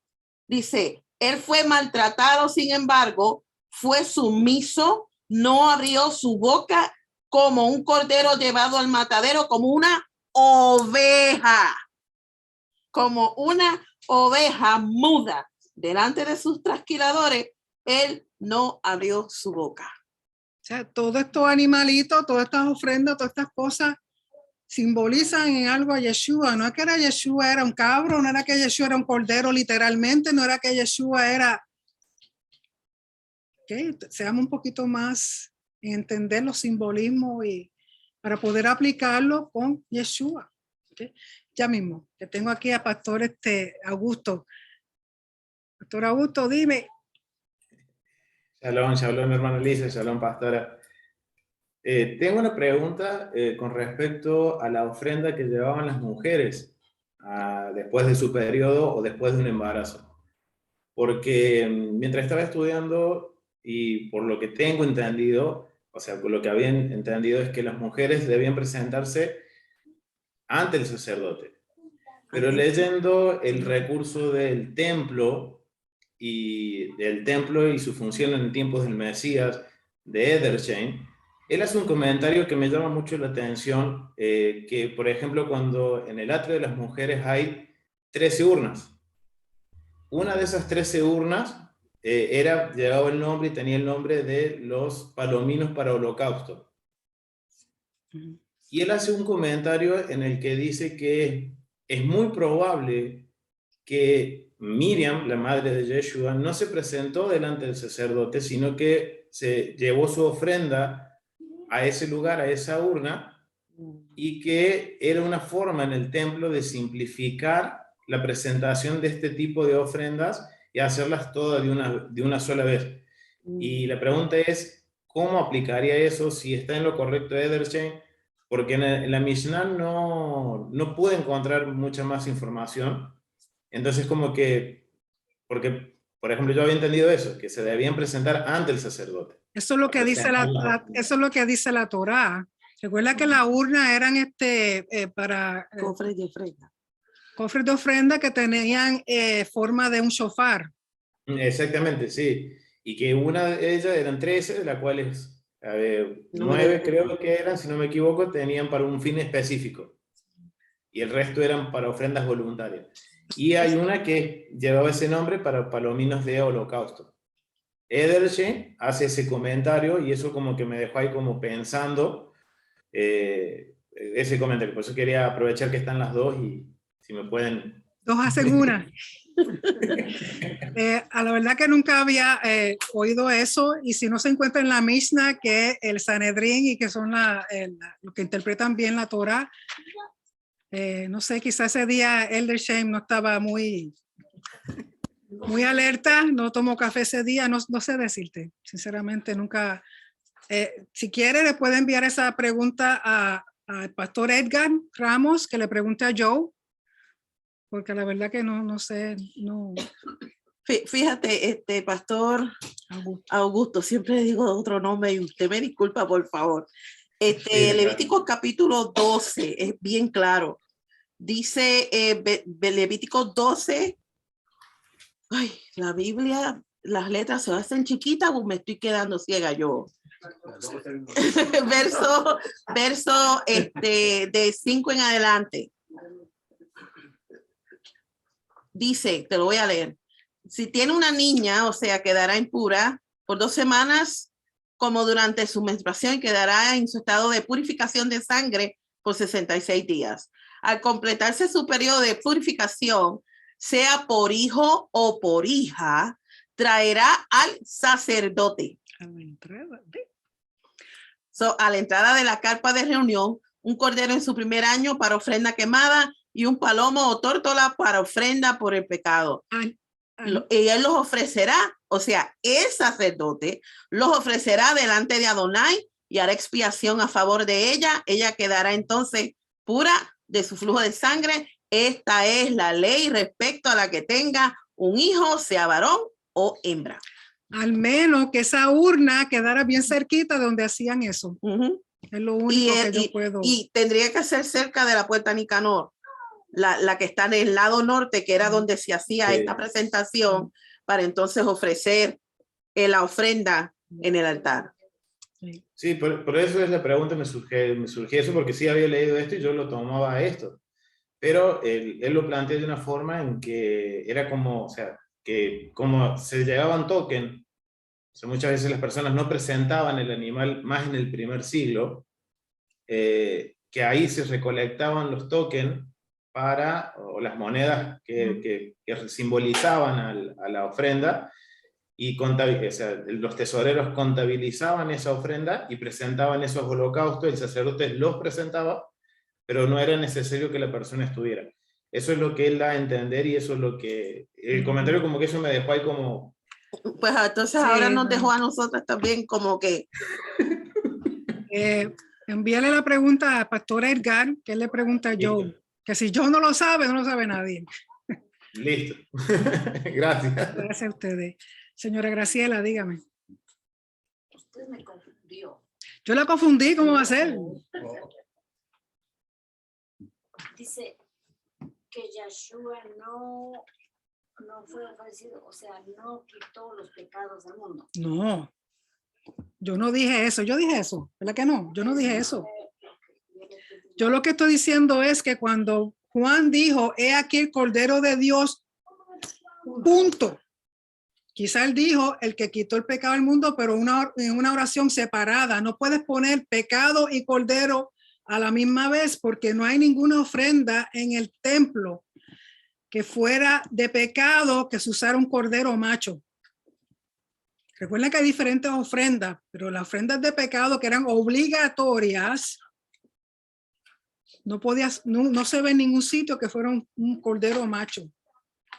Dice, él fue maltratado, sin embargo, fue sumiso, no abrió su boca, como un cordero llevado al matadero, como una oveja muda. Delante de sus trasquiladores, él no abrió su boca. O sea, todos estos animalitos, todas estas ofrendas, todas estas cosas simbolizan en algo a Yeshua. No es que Yeshua era un cabro, no era que Yeshua era un cordero literalmente, no era que Yeshua era... Okay, seamos un poquito más en entender los simbolismos y para poder aplicarlo con Yeshua. Okay. Ya mismo, que tengo aquí a Pastor Augusto. Pastor Augusto, dime. Shalom, shalom, hermano Lisa, shalom, pastora. Tengo una pregunta con respecto a la ofrenda que llevaban las mujeres después de su periodo o después de un embarazo. Porque mientras estaba estudiando y por lo que tengo entendido, o sea, por lo que habían entendido es que las mujeres debían presentarse ante el sacerdote. Pero leyendo el recurso del templo y su función en tiempos del Mesías de Edersheim, él hace un comentario que me llama mucho la atención, que por ejemplo cuando en el atrio de las mujeres hay 13 urnas, una de esas 13 urnas llevaba el nombre y tenía el nombre de los palominos para holocausto. Y él hace un comentario en el que dice que es muy probable que Miriam, la madre de Yeshua, no se presentó delante del sacerdote, sino que se llevó su ofrenda a ese lugar, a esa urna, y que era una forma en el templo de simplificar la presentación de este tipo de ofrendas y hacerlas todas de una sola vez. Y la pregunta es, ¿cómo aplicaría eso si está en lo correcto Edersheim? porque en la Mishnah no pude encontrar mucha más información. Entonces como que, porque, por ejemplo, yo había entendido eso, que se debían presentar ante el sacerdote. Eso es lo que dice eso es lo que dice la Torá. Recuerda que las urnas eran para Cofre de ofrenda. cofres de ofrenda que tenían forma de un shofar. Exactamente, sí. Y que una de ellas eran 13, de las cuales 9 Nueve. creo que eran, si no me equivoco, tenían para un fin específico. Y el resto eran para ofrendas voluntarias. Y hay una que llevaba ese nombre para palominos de holocausto. Edershe hace ese comentario y eso como que me dejó ahí como pensando ese comentario. Por eso quería aprovechar que están las dos y si me pueden... Dos hacen una. A la verdad que nunca había oído eso, y si no se encuentra en la Mishnah, que el Sanedrín y que son los que interpretan bien la Torah, no sé, quizás ese día Elder Shame no estaba muy alerta, no tomó café ese día, no sé decirte, sinceramente nunca. Si quiere le puede enviar esa pregunta al pastor Edgar Ramos, que le pregunte a Joe, porque la verdad que no sé, no. Fíjate, pastor Augusto, siempre le digo otro nombre y usted me disculpa, por favor. Sí, Levítico capítulo 12 es bien claro. Dice Levítico 12, ay, la Biblia, las letras se hacen chiquitas o me estoy quedando ciega yo. verso de 5 en adelante. Dice, te lo voy a leer. Si tiene una niña, o sea, quedará impura por 2 semanas, como durante su menstruación, quedará en su estado de purificación de sangre por 66 días. Al completarse su periodo de purificación, sea por hijo o por hija, traerá al sacerdote. A la entrada de la carpa de reunión, un cordero en su primer año para ofrenda quemada y un palomo o tórtola para ofrenda por el pecado. Y él los ofrecerá, o sea, el sacerdote los ofrecerá delante de Adonai y hará expiación a favor de ella. Ella quedará entonces pura de su flujo de sangre. Esta es la ley respecto a la que tenga un hijo, sea varón o hembra. Al menos que esa urna quedara bien cerquita de donde hacían eso. Es lo único que yo puedo. Y tendría que ser cerca de la puerta Nicanor, la que está en el lado norte, que era donde se hacía esta presentación, para entonces ofrecer la ofrenda en el altar. Sí, por eso es la pregunta, me surgió eso, porque sí había leído esto y yo lo tomaba a esto. Pero él lo plantea de una forma en que era como, o sea, que como se llegaban token, o sea, muchas veces las personas no presentaban el animal más en el primer siglo, que ahí se recolectaban los tokens o las monedas que simbolizaban a la ofrenda, y o sea, los tesoreros contabilizaban esa ofrenda y presentaban esos holocaustos, el sacerdote los presentaba, pero no era necesario que la persona estuviera. Eso es lo que él da a entender, y eso es lo que... El comentario como que eso me dejó ahí como... Pues entonces ahora nos dejó a nosotros también como que... Envíale la pregunta a Pastor Edgar, que él le pregunta a Joe, que si Joe no lo sabe nadie. Listo. Gracias. Gracias a ustedes. Señora Graciela, dígame. Usted me confundió. Yo la confundí, ¿cómo va a ser? Dice que Yeshua no fue ofrecido, o sea, no quitó los pecados del mundo. No, yo no dije eso. Yo dije eso, ¿verdad que no? Yo no dije eso. Yo lo que estoy diciendo es que cuando Juan dijo, he aquí el Cordero de Dios, punto. Quizá él dijo el que quitó el pecado del mundo, pero en una oración separada. No puedes poner pecado y cordero a la misma vez, porque no hay ninguna ofrenda en el templo que fuera de pecado que se usara un cordero macho. Recuerden que hay diferentes ofrendas, pero las ofrendas de pecado que eran obligatorias, no se ve en ningún sitio que fuera un cordero macho.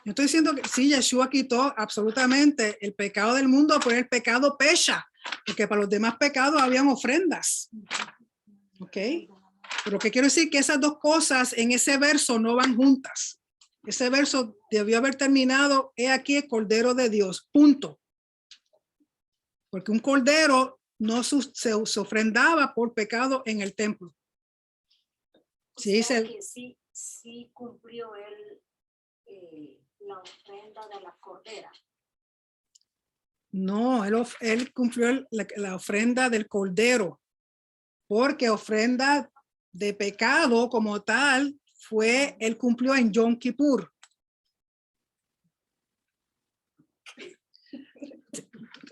Yo estoy diciendo que sí, Yeshua quitó absolutamente el pecado del mundo, pero el pecado pecha, porque para los demás pecados habían ofrendas. ¿Ok? Pero que quiero decir que esas dos cosas en ese verso no van juntas. Ese verso debió haber terminado, he aquí el Cordero de Dios, punto. Porque un cordero no se ofrendaba por pecado en el templo. Sí, O sea dice, que sí cumplió él la ofrenda de la cordera. no, él cumplió la ofrenda del cordero, porque ofrenda de pecado como tal él cumplió en Yom Kippur.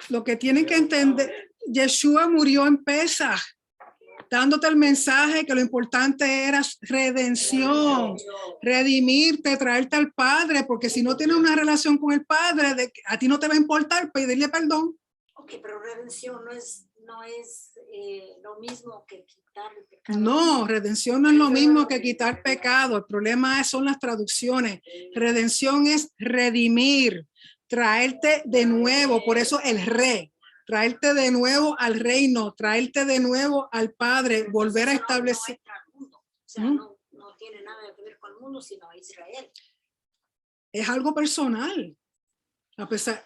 Lo que tienen que entender, Yeshua murió en Pesaj, dándote el mensaje que lo importante era redención, redimirte, traerte al Padre, porque si no tienes una relación con el Padre, a ti no te va a importar pedirle perdón. Ok, pero redención no es lo mismo que quitar el pecado. No, redención no es lo mismo que quitar pecado. El problema son las traducciones. Redención es redimir, traerte de nuevo. Por eso el rey, traerte de nuevo al reino, traerte de nuevo al Padre, volver a establecer. No entra al mundo. O sea, no tiene nada que ver con el mundo, sino a Israel. Es algo personal. A pesar,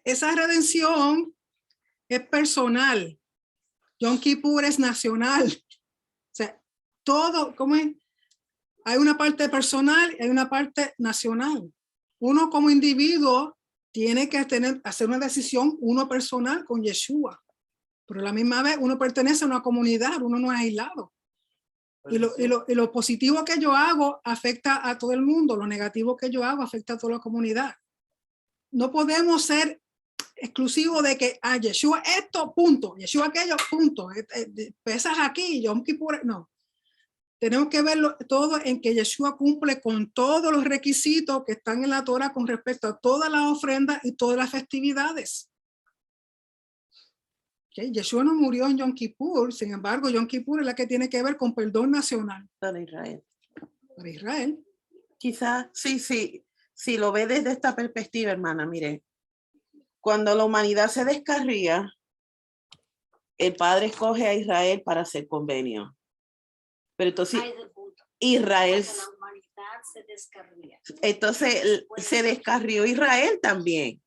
esa redención es personal. Yom Kippur es nacional. O sea, todo, ¿cómo es? Hay una parte personal y hay una parte nacional. Uno como individuo tiene que hacer una decisión, uno personal con Yeshua. Pero a la misma vez uno pertenece a una comunidad, uno no es aislado. Y lo positivo que yo hago afecta a todo el mundo, lo negativo que yo hago afecta a toda la comunidad. No podemos ser exclusivos de que Yeshua esto, punto, Yeshua aquello, punto, pesas aquí, Yom Kippur, no. Tenemos que verlo todo en que Yeshua cumple con todos los requisitos que están en la Torah con respecto a todas las ofrendas y todas las festividades. Okay. Yeshua no murió en Yom Kippur, sin embargo, Yom Kippur es la que tiene que ver con perdón nacional. Para Israel. Para Israel. Quizás, sí, si lo ve desde esta perspectiva, hermana, mire, cuando la humanidad se descarría, el Padre escoge a Israel para hacer convenio. Pero entonces Israel, la humanidad se descarría. Entonces se descarrió Israel también.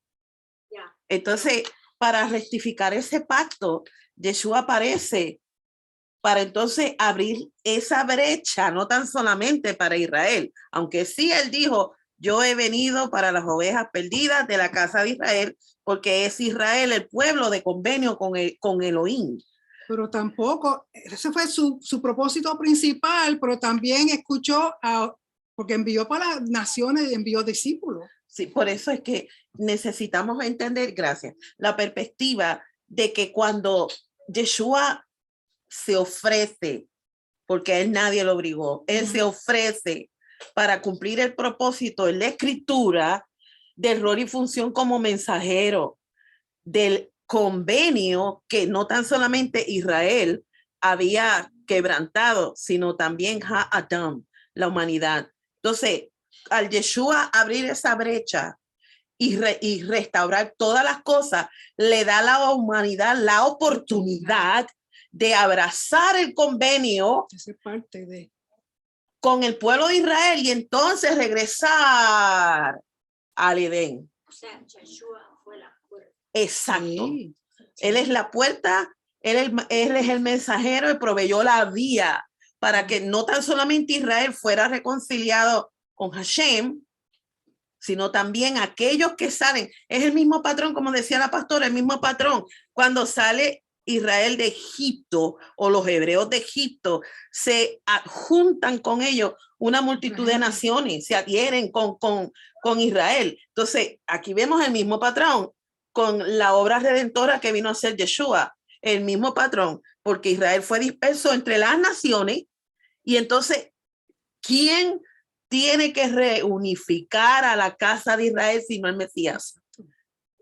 Ya. Entonces, para rectificar ese pacto, Yeshua aparece para entonces abrir esa brecha, no tan solamente para Israel, aunque sí él dijo, yo he venido para las ovejas perdidas de la casa de Israel, porque es Israel el pueblo de convenio con Elohim. Pero tampoco, ese fue su propósito principal, pero también escuchó, porque envió para las naciones y envió discípulos. Sí, por eso es que necesitamos entender, gracias, la perspectiva de que cuando Yeshua se ofrece, porque a él nadie lo obligó, él se ofrece para cumplir el propósito en la escritura del rol y función como mensajero del convenio que no tan solamente Israel había quebrantado, sino también Ha'adam, la humanidad. Entonces, al Yeshua abrir esa brecha y restaurar todas las cosas, le da a la humanidad la oportunidad de abrazar el convenio con el pueblo de Israel y entonces regresar al Edén. O sea, Yeshua fue la puerta. Exacto. Sí. Él es la puerta, él es el mensajero y proveyó la vía para que no tan solamente Israel fuera reconciliado con Hashem, sino también aquellos que salen. Es el mismo patrón, como decía la pastora, el mismo patrón. Cuando sale Israel de Egipto o los hebreos de Egipto, se juntan con ellos una multitud de naciones, se adhieren con Israel. Entonces, aquí vemos el mismo patrón con la obra redentora que vino a ser Yeshua, el mismo patrón, porque Israel fue disperso entre las naciones y entonces, ¿quién tiene que reunificar a la casa de Israel sino el Mesías?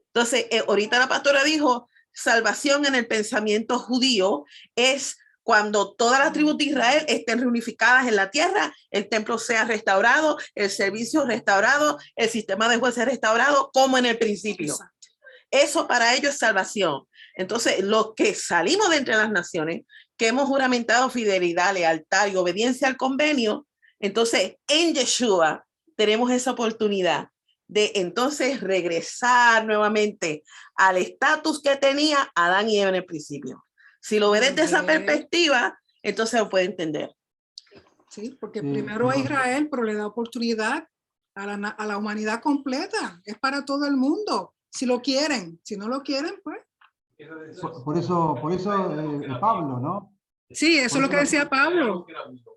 Entonces, ahorita la pastora dijo, salvación en el pensamiento judío es cuando todas las tribus de Israel estén reunificadas en la tierra, el templo sea restaurado, el servicio restaurado, el sistema de jueces restaurado, como en el principio. Eso para ellos es salvación. Entonces, los que salimos de entre las naciones, que hemos juramentado fidelidad, lealtad y obediencia al convenio, entonces en Yeshua tenemos esa oportunidad de entonces regresar nuevamente al estatus que tenía Adán y Eva en el principio. Si lo ves desde esa perspectiva, entonces lo puede entender. Sí, porque Sí, primero a no. Israel, pero le da oportunidad a la humanidad completa. Es para todo el mundo. Si lo quieren, si no lo quieren, pues. Por eso Pablo, ¿no? Sí, eso es lo que decía Pablo.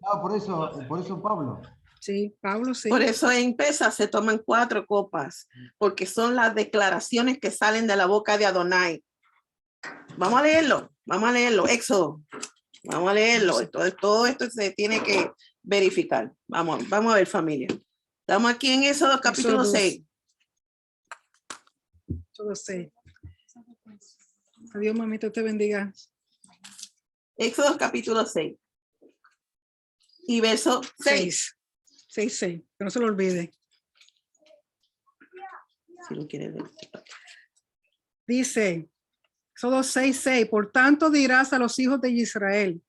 Ah, por eso Pablo. Sí, Pablo, sí. Por eso en Pesach se toman 4 copas, porque son las declaraciones que salen de la boca de Adonai. Vamos a leerlo, Éxodo. Vamos a leerlo. Todo esto se tiene que verificar. Vamos a ver, familia. Estamos aquí en Éxodo capítulo Éxodo 6. Yo lo sé. Adiós, mamita, te bendiga. Éxodo capítulo 6. Y verso 6. 6, que no se lo olvide. Si lo quiere ver. Dice, Éxodo 6:6, por tanto dirás a los hijos de Israel,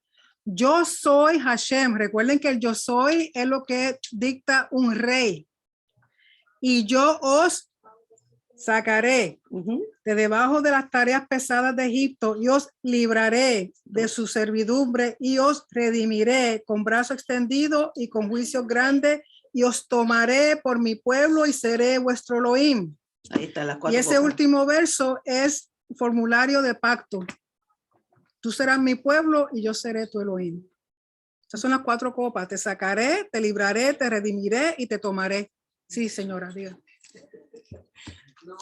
yo soy Hashem. Recuerden que el yo soy es lo que dicta un rey. Y yo os sacaré de debajo de las tareas pesadas de Egipto y os libraré de su servidumbre y os redimiré con brazo extendido y con juicio grande y os tomaré por mi pueblo y seré vuestro Elohim. Ahí está las 4 Y ese copas. último verso es formulario de pacto. Tú serás mi pueblo y yo seré tu Elohim. Estas son las 4 copas. Te sacaré, te libraré, te redimiré y te tomaré. Sí, señora, diga. No,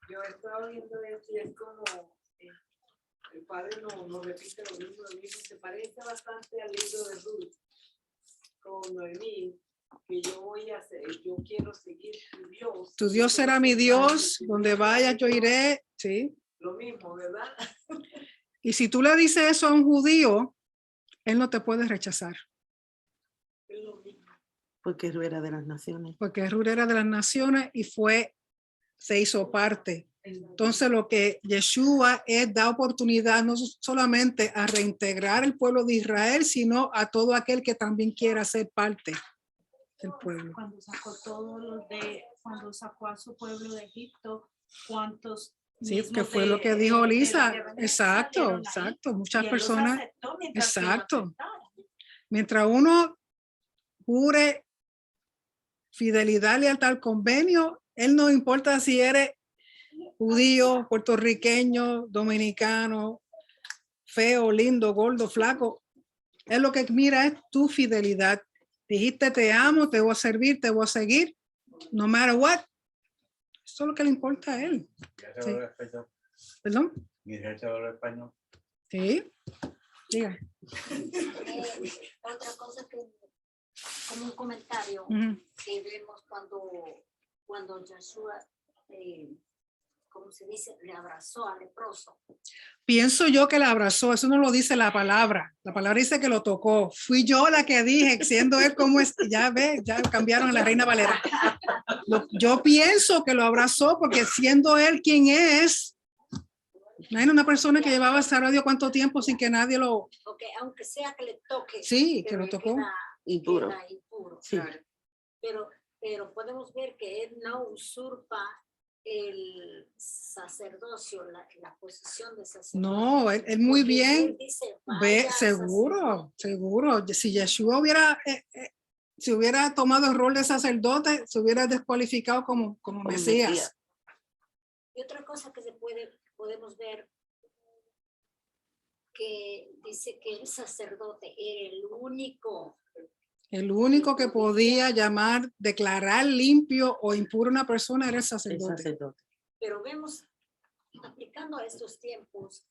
yo estaba viendo esto y es como el padre no repite lo mismo, se parece bastante al libro de Ruth con Noemí, que yo voy a hacer, yo quiero seguir tu Dios. Tu Dios será mi Dios, donde vaya yo iré. Sí. Lo mismo, ¿verdad? Y si tú le dices eso a un judío, él no te puede rechazar. Es lo mismo. Porque Ruth era de las naciones. Porque Ruth era de las naciones y se hizo parte. Entonces lo que Yeshua da oportunidad no solamente a reintegrar el pueblo de Israel, sino a todo aquel que también quiera ser parte del pueblo. Cuando sacó a su pueblo de Egipto, ¿cuántos? Sí, que fue lo que dijo Lisa. Exacto. Muchas personas. Exacto. Mientras uno jure fidelidad, lealtad al convenio, él no importa si eres judío, puertorriqueño, dominicano, feo, lindo, gordo, flaco. Él lo que mira es tu fidelidad. Dijiste te amo, te voy a servir, te voy a seguir, no matter what. Eso es lo que le importa a él. Sí. ¿Perdón? Español. Sí. Diga. Otra cosa que, como un comentario que vemos cuando Yeshua, como se dice, le abrazó al leproso. Pienso yo que la abrazó, eso no lo dice la palabra. La palabra dice que lo tocó. Fui yo la que dije, siendo él como es, ya ve, ya cambiaron a la Reina Valera. Yo pienso que lo abrazó porque siendo él quien es, no hay una persona que llevaba sabrá Dios cuánto tiempo sin que nadie lo... Okay, aunque sea que le toque. Sí, que lo tocó. Impuro. Sí. Claro. Pero podemos ver que él no usurpa el sacerdocio, la posición de sacerdocio. No, él muy bien él dice, ve, seguro. Si Yeshua hubiera tomado el rol de sacerdote, se hubiera descualificado como Mesías. Y otra cosa que podemos ver, que dice que el sacerdote era el único que podía declarar limpio o impuro una persona era el sacerdote. Pero vemos, aplicando a estos tiempos,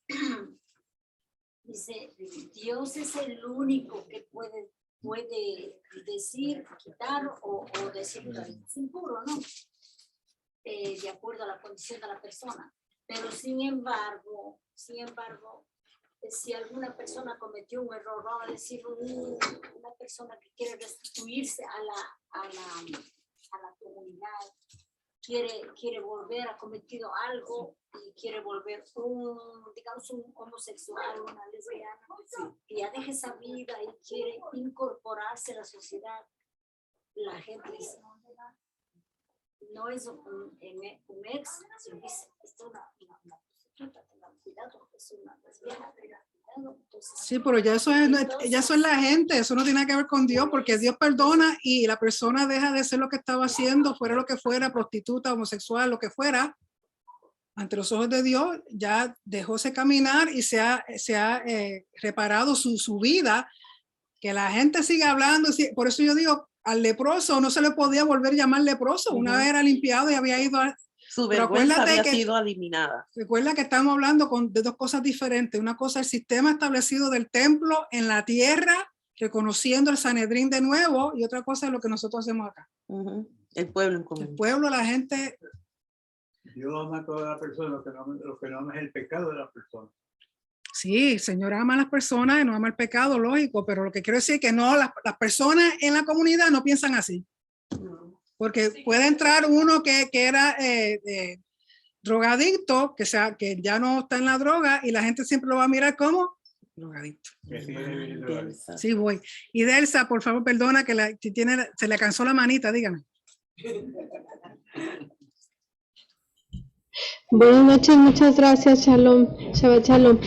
dice, Dios es el único que puede decir, quitar o decir que es impuro, ¿no? De acuerdo a la condición de la persona. Pero sin embargo, si alguna persona cometió un error, vamos a decir una persona que quiere restituirse a la comunidad, quiere volver, ha cometido algo y quiere volver digamos, un homosexual, una lesbiana, y ya deja esa vida y quiere incorporarse a la sociedad, la gente dice, no es un ex, sino es una prostituta, tengan cuidado, es una lesbiana, tengan cuidado. Entonces, Sí, pero ya eso es la gente, eso no tiene nada que ver con Dios, porque Dios perdona y la persona deja de ser lo que estaba haciendo, fuera lo que fuera, prostituta, homosexual, lo que fuera, ante los ojos de Dios, ya dejó ese caminar y se ha reparado su vida, que la gente sigue hablando, por eso yo digo, al leproso no se le podía volver a llamar leproso, una vez era limpiado y había ido a... Su Pero vergüenza acuérdate había que- sido eliminada. Recuerda que estamos hablando de dos cosas diferentes. Una cosa es el sistema establecido del templo en la tierra, reconociendo el Sanedrín de nuevo, y otra cosa es lo que nosotros hacemos acá. El pueblo en El común. pueblo, la gente, Dios ama a toda la persona, lo que no ama es el pecado de la persona. sí, el Señor ama a las personas y no ama el pecado, lógico, pero lo que quiero decir es que no, las personas en la comunidad no piensan así. Porque puede entrar uno que era drogadicto, que ya no está en la droga, y la gente siempre lo va a mirar como drogadicto. Sí, voy. Y Delsa, por favor, perdona que se le cansó la manita, dígame. Buenas noches, muchas gracias, Shalom, Shabbat Shalom.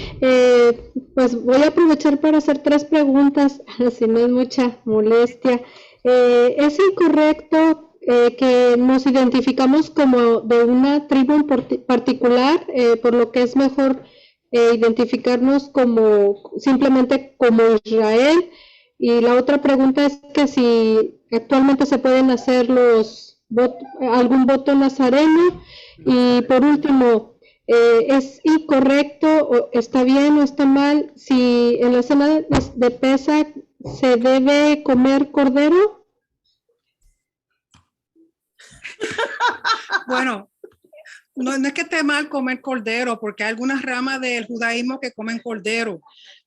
Pues voy a aprovechar para hacer 3 preguntas, si no es mucha molestia. ¿Es incorrecto que nos identificamos como de una tribu en particular, por lo que es mejor identificarnos simplemente como Israel? Y la otra pregunta es que si actualmente se pueden hacer algún voto nazareno. Y por último, ¿es incorrecto o está bien o está mal si en la cena de Pesaj se debe comer cordero? Bueno, no es que esté mal comer cordero, porque hay algunas ramas del judaísmo que comen cordero,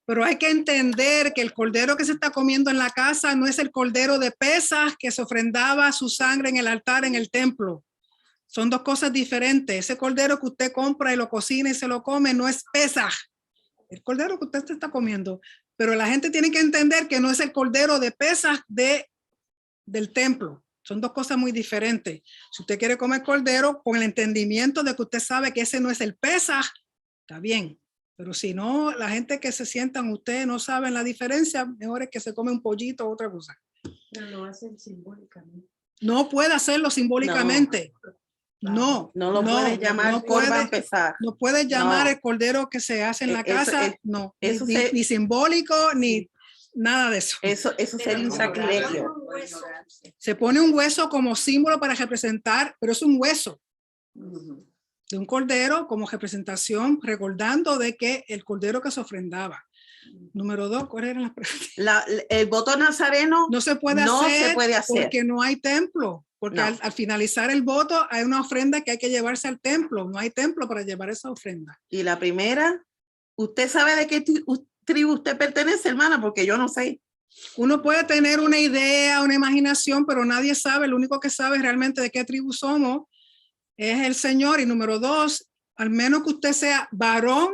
pero hay que entender que el cordero que se está comiendo en la casa no es el cordero de Pesaj que se ofrendaba su sangre en el altar en el templo. Son dos cosas diferentes. Ese cordero que usted compra y lo cocina y se lo come no es Pesaj, el cordero que usted se está comiendo. Pero la gente tiene que entender que no es el cordero de Pesaj del templo. Son dos cosas muy diferentes. Si usted quiere comer cordero con el entendimiento de que usted sabe que ese no es el Pesaj, está bien. Pero si no, la gente que se sientan, ustedes no saben la diferencia, mejor es que se come un pollito o otra cosa. Pero lo hacen simbólicamente. No puede hacerlo simbólicamente. No lo puede llamar Corban Pesaj. No puede llamar No. el cordero que se hace en la casa, no. eso Ni simbólico, ni nada de eso. Eso sería un sacrilegio. Se pone un hueso como símbolo para representar, pero es un hueso de un cordero como representación, recordando de que el cordero que se ofrendaba. Número 2, ¿cuáles eran las preguntas? El voto nazareno no se puede hacer porque no hay templo. Porque No. al finalizar el voto hay una ofrenda que hay que llevarse al templo. No hay templo para llevar esa ofrenda. Y la primera, ¿usted sabe de qué tribu usted pertenece, hermana? Porque yo no sé. Uno puede tener una idea, una imaginación, pero nadie sabe. Lo único que sabe realmente de qué tribu somos es el Señor. Y número 2, al menos que usted sea varón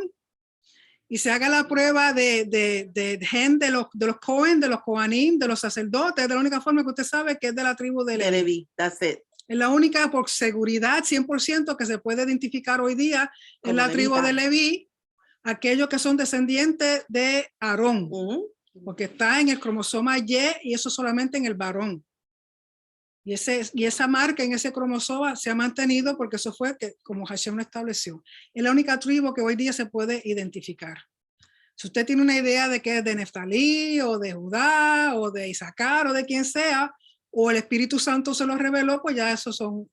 y se haga la prueba de gen de los Cohen, de los Kohanim, de los sacerdotes, de la única forma que usted sabe que es de la tribu de Leví. Es la única por seguridad 100% que se puede identificar hoy día en la tribu de Leví, aquellos que son descendientes de Aarón, porque está en el cromosoma Y y eso solamente en el varón. Y esa marca en ese cromosoma se ha mantenido porque eso fue como Hashem lo estableció. Es la única tribu que hoy día se puede identificar. Si usted tiene una idea de que es de Neftalí o de Judá o de Isaacar o de quien sea, o el Espíritu Santo se lo reveló, pues ya esos son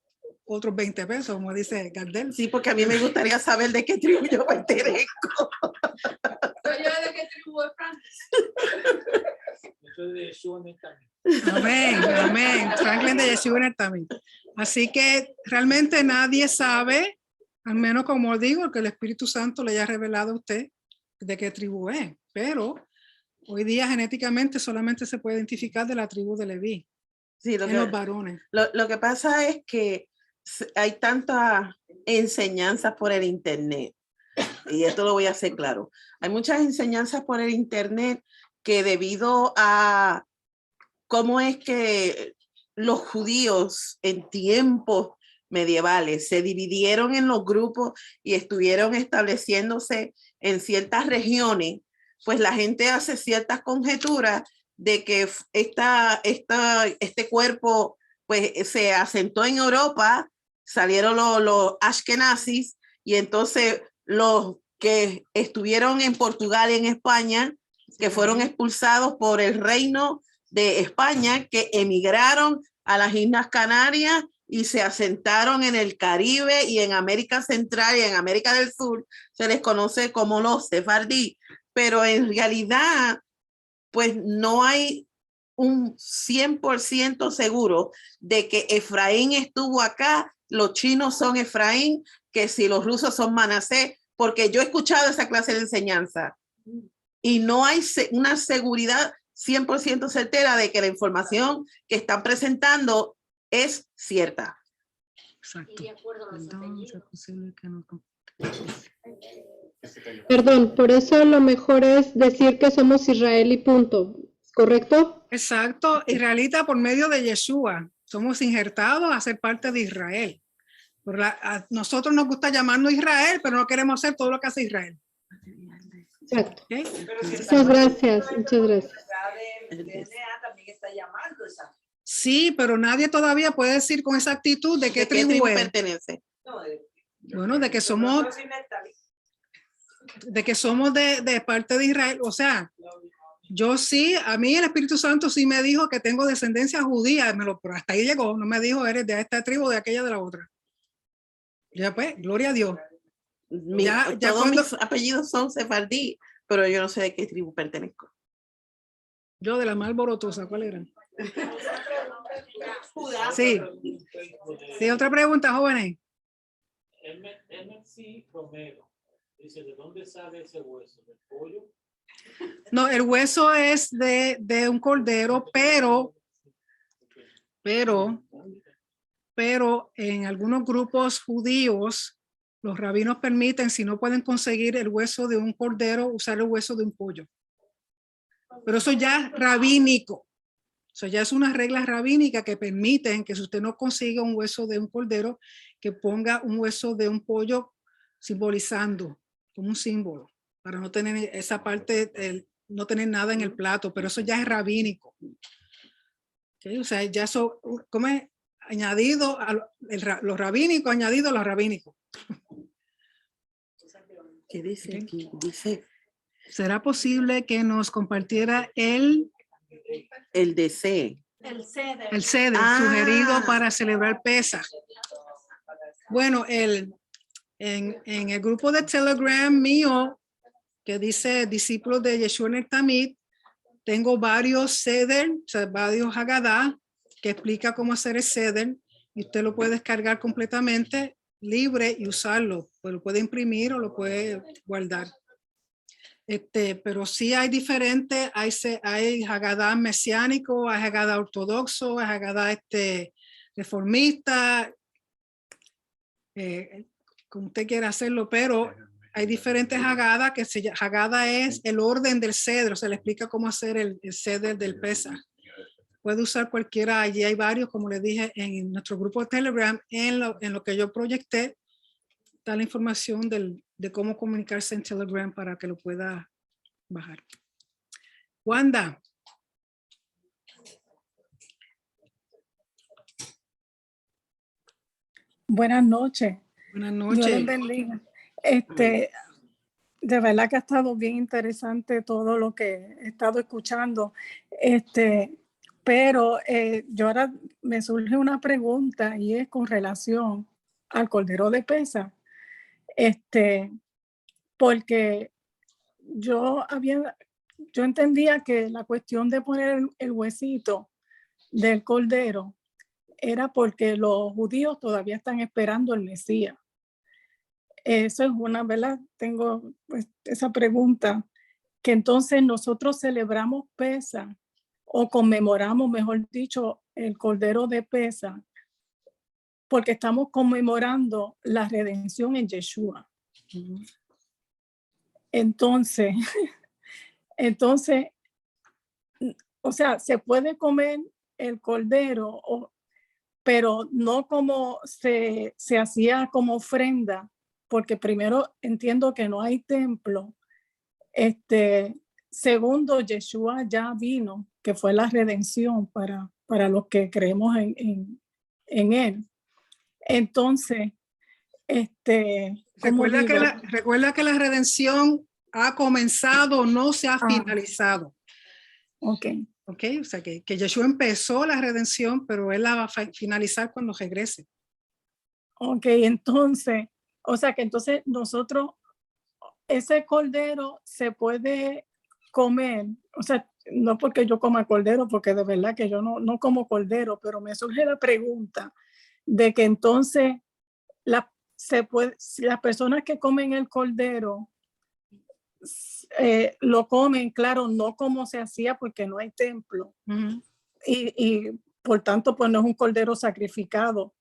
otros 20 pesos, como dice Gardel. Sí, porque a mí me gustaría saber de qué tribu yo pertenezco. ¿De qué tribu es Francis? Yo soy de Yeshua también. Amén, amén. Franklin de Yeshua también. Así que realmente nadie sabe, al menos como digo, que el Espíritu Santo le haya revelado a usted de qué tribu es. Pero hoy día genéticamente solamente se puede identificar de la tribu de Leví. Sí, los varones. Lo que pasa es que hay tantas enseñanzas por el internet, y esto lo voy a hacer claro. Hay muchas enseñanzas por el internet que debido a cómo es que los judíos en tiempos medievales se dividieron en los grupos y estuvieron estableciéndose en ciertas regiones, pues la gente hace ciertas conjeturas de que este cuerpo pues se asentó en Europa, salieron los ashkenazis, y entonces los que estuvieron en Portugal y en España, que fueron expulsados por el reino de España, que emigraron a las Islas Canarias y se asentaron en el Caribe y en América Central y en América del Sur, se les conoce como los sefardí, pero en realidad pues no hay un 100% seguro de que Efraín estuvo acá, los chinos son Efraín, que si los rusos son Manasés, porque yo he escuchado esa clase de enseñanza y no hay una seguridad 100% certera de que la información que están presentando es cierta. Exacto. Y de acuerdo a los Entonces, es posible que no. Perdón, por eso lo mejor es decir que somos Israel y punto, ¿correcto? Exacto, israelita por medio de Yeshua. Somos injertados a ser parte de Israel. A nosotros nos gusta llamarnos Israel, pero no queremos hacer todo lo que hace Israel. Exacto. ¿Okay? Muchas gracias, muchas gracias. El DNA también está llamando esa. Sí, pero nadie todavía puede decir con exactitud de qué tribu es. pertenece. Bueno, de que somos de parte de Israel. O sea, yo sí, a mí el Espíritu Santo sí me dijo que tengo descendencia judía, pero hasta ahí llegó, no me dijo eres de esta tribu, de aquella, de la otra. Ya pues, gloria a Dios. Todos mis apellidos son sefardí, pero yo no sé de qué tribu pertenezco. Yo de la más alborotosa, ¿cuál era? Sí. Sí, otra pregunta, jóvenes. MNC Romero dice, ¿de dónde sale ese hueso? ¿Del pollo? No, el hueso es de un cordero, pero en algunos grupos judíos, los rabinos permiten, si no pueden conseguir el hueso de un cordero, usar el hueso de un pollo. Pero eso ya es rabínico. Eso ya es una regla rabínica que permiten que si usted no consiga un hueso de un cordero, que ponga un hueso de un pollo simbolizando, como un símbolo, para no tener esa parte, no tener nada en el plato, pero eso ya es rabínico. ¿Okay? O sea, ya eso, ¿cómo es? Añadido a lo rabínico, añadido a lo rabínico. ¿Qué dice aquí? Dice, ¿será posible que nos compartiera el DC? El ceder. El ceder sugerido para celebrar Pesaj? Bueno, en el grupo de Telegram mío, que dice discípulos de Yeshua Ner Tamid, tengo varios ceder, o sea, varios Haggadah, que explica cómo hacer el ceder, y usted lo puede descargar completamente libre y usarlo. Pues lo puede imprimir o lo puede guardar. Pero sí hay diferentes, hay Haggadah mesiánico, hay Haggadah ortodoxo, hay Haggadah reformista, como usted quiera hacerlo, pero hay diferentes Haggadah, Haggadah es el orden del cedro, se le explica cómo hacer el ceder del Pesaj. Puede usar cualquiera, allí hay varios, como les dije, en nuestro grupo de Telegram, en lo que yo proyecté, está la información de cómo comunicarse en Telegram para que lo pueda bajar. Wanda. Buenas noches. Buenas Dios les noches. bendiga. De verdad que ha estado bien interesante todo lo que he estado escuchando. Pero yo ahora me surge una pregunta y es con relación al Cordero de Pesaj. Porque yo entendía que la cuestión de poner el huesito del Cordero era porque los judíos todavía están esperando el Mesías. Eso es una, ¿verdad? Tengo pues, esa pregunta, que entonces nosotros celebramos Pesaj o conmemoramos, mejor dicho, el Cordero de Pesaj porque estamos conmemorando la redención en Yeshua. Entonces, o sea, se puede comer el cordero, pero no como se hacía como ofrenda, porque primero entiendo que no hay templo. Segundo, Yeshua ya vino, que fue la redención para los que creemos en él. Entonces, recuerda que la redención ha comenzado, no se ha finalizado. Ok. Ok, o sea que Yeshua empezó la redención, pero él la va a finalizar cuando regrese. Ok, entonces, o sea que entonces nosotros, ese cordero se puede comer, o sea, no porque yo coma cordero, porque de verdad que yo no como cordero, pero me surge la pregunta de que entonces las personas que comen el cordero lo comen, claro, no como se hacía porque no hay templo. Y por tanto, pues no es un cordero sacrificado,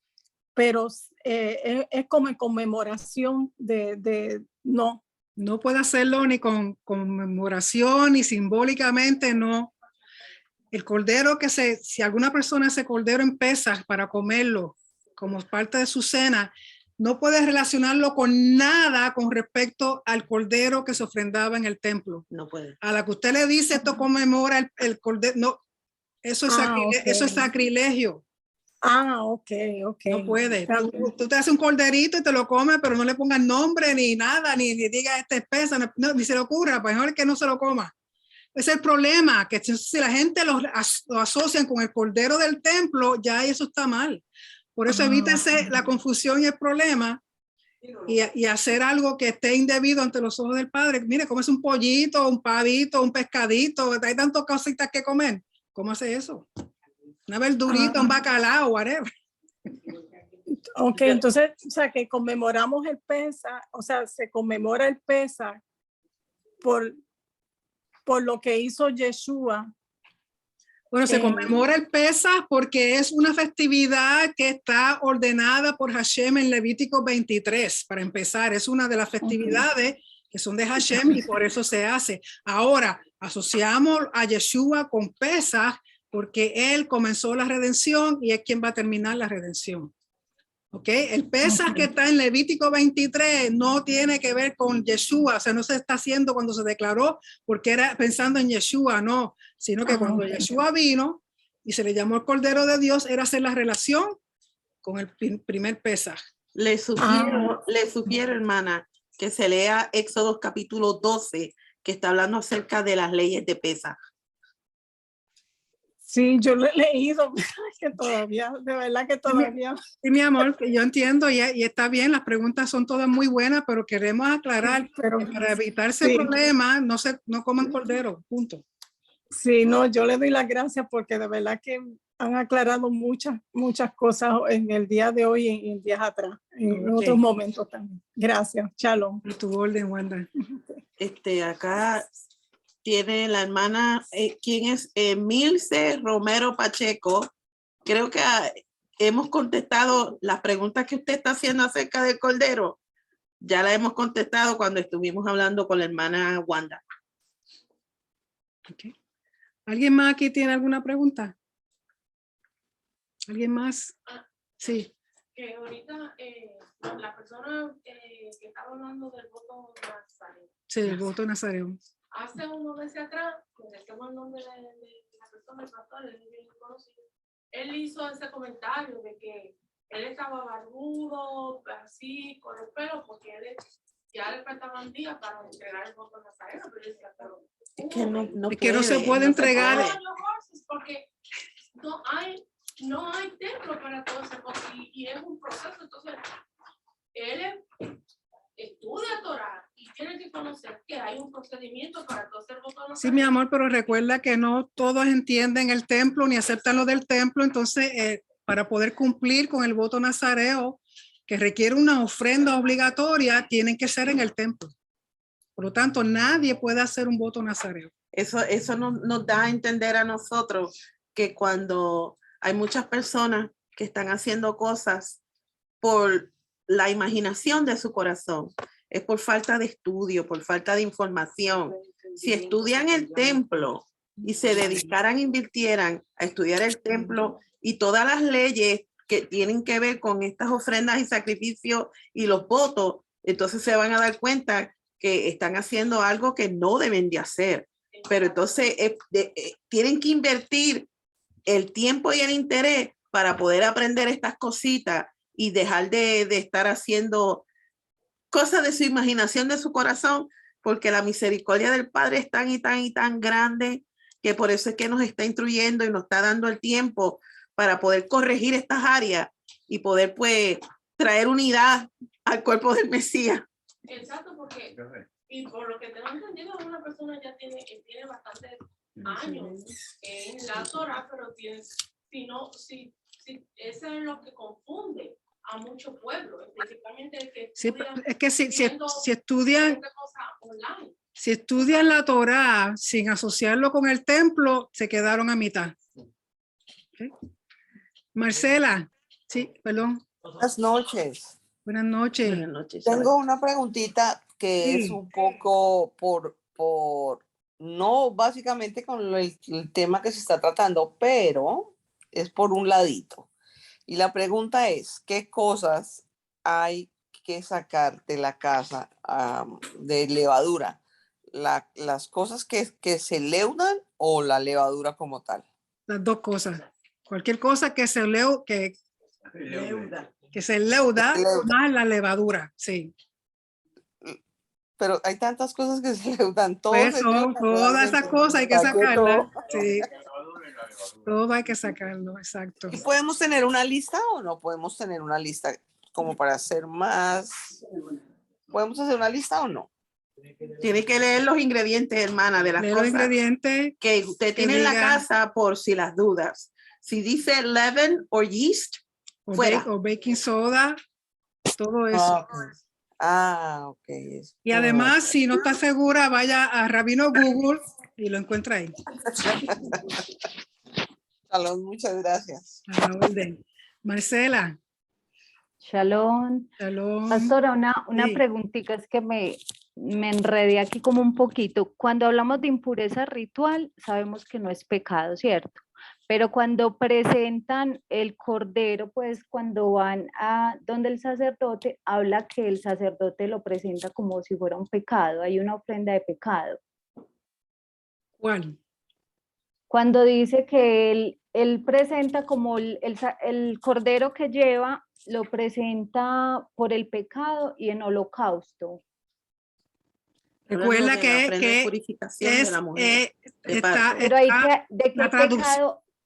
pero es como en conmemoración no. No puede hacerlo ni con conmemoración ni simbólicamente, no. El cordero si alguna persona hace cordero en Pesaj para comerlo como parte de su cena, no puede relacionarlo con nada con respecto al cordero que se ofrendaba en el templo. No puede. A la que usted le dice esto conmemora el cordero, no, eso es sacrilegio. Ok. No puede. Tú te haces un corderito y te lo comes, pero no le pongas nombre ni nada, ni diga esta espesa, ni se le ocurra, pues mejor que no se lo coma. Es el problema, que si la gente lo asocian con el cordero del templo, ya eso está mal. Por eso evítese la confusión y el problema y hacer algo que esté indebido ante los ojos del Padre. Mire, comes un pollito, un pavito, un pescadito, hay tantas cositas que comer. ¿Cómo hace eso? Una verdurita, un bacalao, whatever. Ok, entonces, o sea, que conmemoramos el Pesaj, o sea, se conmemora el Pesaj por lo que hizo Yeshua. Bueno, se conmemora el Pesaj porque es una festividad que está ordenada por Hashem en Levítico 23. Para empezar, es una de las festividades que son de Hashem y por eso se hace. Ahora, asociamos a Yeshua con Pesaj porque él comenzó la redención y es quien va a terminar la redención. ¿Ok? El Pesaj que está en Levítico 23 no tiene que ver con Yeshua, o sea, no se está haciendo cuando se declaró porque era pensando en Yeshua, no, sino que cuando Yeshua vino y se le llamó el Cordero de Dios, era hacer la relación con el primer Pesaj. Le sugiero, hermana, que se lea Éxodo capítulo 12, que está hablando acerca de las leyes de Pesaj. Sí, yo lo he leído, que todavía, de verdad que todavía. Sí, mi amor, que yo entiendo y está bien, las preguntas son todas muy buenas, pero queremos aclarar que para evitar ese problema no coman cordero, punto. Sí, no, yo le doy las gracias porque de verdad que han aclarado muchas cosas en el día de hoy y en días atrás, en otros momentos también. Gracias, Shalom. A tu orden, Wanda. Acá tiene la hermana, ¿quién es? Milce Romero Pacheco. Creo que hemos contestado las preguntas que usted está haciendo acerca del cordero. Ya la hemos contestado cuando estuvimos hablando con la hermana Wanda. Okay. ¿Alguien más aquí tiene alguna pregunta? ¿Alguien más? Sí. Que ahorita la persona que estaba hablando del voto nazareo. Sí, el voto nazareo. Hace unos meses atrás, cuando estamos hablando de la persona, el pastor, él hizo ese comentario de que él estaba barbudo, así, con el pelo, porque ya le faltaban días para entregar el voto nazareo. Pero él decía, pero que no se puede entregar. Porque no hay templo para todo ese cosa y es un proceso. Entonces, él estudia Torah y tiene que conocer que hay un procedimiento para todo hacer voto. Sí, mi amor, pero recuerda que no todos entienden el templo ni aceptan lo del templo. Entonces, para poder cumplir con el voto nazareo, que requiere una ofrenda obligatoria, tienen que ser en el templo. Por lo tanto, nadie puede hacer un voto nazareo. Eso nos da a entender a nosotros que cuando hay muchas personas que están haciendo cosas por la imaginación de su corazón, es por falta de estudio, por falta de información. Si estudian el templo y se dedicaran, invirtieran a estudiar el templo y todas las leyes que tienen que ver con estas ofrendas y sacrificios y los votos, entonces se van a dar cuenta que están haciendo algo que no deben de hacer. Pero entonces tienen que invertir el tiempo y el interés para poder aprender estas cositas y dejar de estar haciendo cosas de su imaginación, de su corazón, porque la misericordia del Padre es tan y tan y tan grande que por eso es que nos está instruyendo y nos está dando el tiempo para poder corregir estas áreas y poder pues traer unidad al cuerpo del Mesías. Exacto, porque, y por lo que tengo entendido, una persona ya tiene bastantes años en la Torah, pero tiene, si eso es lo que confunde a muchos pueblos, principalmente el que Sí, estudian es que si estudian, diferentes cosas online. si estudian la Torá sin asociarlo con el templo, se quedaron a mitad. ¿Okay? Marcela, sí, perdón. Buenas noches. Buenas noches. Buenas noches. Tengo una preguntita que Sí. es un poco no básicamente con el tema que se está tratando, pero es por un ladito. Y la pregunta es, ¿qué cosas hay que sacar de la casa de levadura? ¿Las cosas que se leudan o la levadura como tal? Las dos cosas. Cualquier cosa que se leuda más la levadura, sí. Pero hay tantas cosas que se leudan. Pues son todas esas cosas hay que sacarlas. Sí. Todo hay que sacarlo, exacto. ¿Y podemos tener una lista o no podemos tener una lista como para hacer más? ¿Podemos hacer una lista o no? Tiene que leer los ingredientes, hermana, de las Leer cosas los ingredientes que usted tiene en la casa por si las dudas. Si dice leaven o yeast, fuera. O baking soda, todo eso. Ok. Y además, si no está segura, vaya a Rabino Google y lo encuentra ahí. Shalom, muchas gracias. A la orden. Marcela. Shalom. Shalom. Pastora, una Sí. preguntita, es que me enredé aquí como un poquito. Cuando hablamos de impureza ritual, sabemos que no es pecado, ¿cierto? Pero cuando presentan el cordero, pues cuando van a donde el sacerdote, habla que el sacerdote lo presenta como si fuera un pecado, hay una ofrenda de pecado. ¿Cuál? Cuando dice que él presenta como el cordero que lleva, lo presenta por el pecado y en holocausto. Recuerda que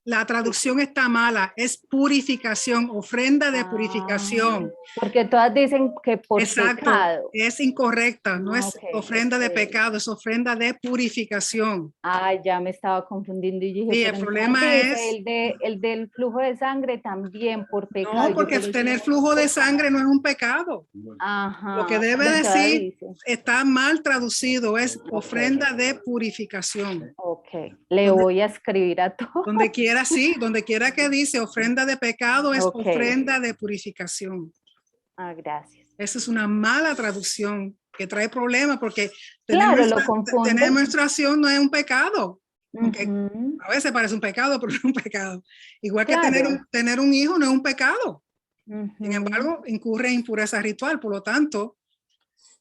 la traducción está mala, es purificación, ofrenda de purificación. Porque todas dicen que por Exacto, pecado. es incorrecta, no es ofrenda de pecado, es ofrenda de purificación. Ya me estaba confundiendo y dije, Sí, el problema es el del flujo de sangre también por pecado. No, porque tener flujo de sangre no es un pecado. Ajá, lo que debe decir está mal traducido, es ofrenda de purificación. Ok, le voy a escribir a todos. Donde quiera, sí, donde quiera que dice ofrenda de pecado es ofrenda de purificación. Gracias. Esa es una mala traducción que trae problemas porque tener menstruación no es un pecado. Aunque a veces parece un pecado, pero no es un pecado. Igual que tener un hijo no es un pecado. Sin embargo, incurre en impureza ritual, por lo tanto,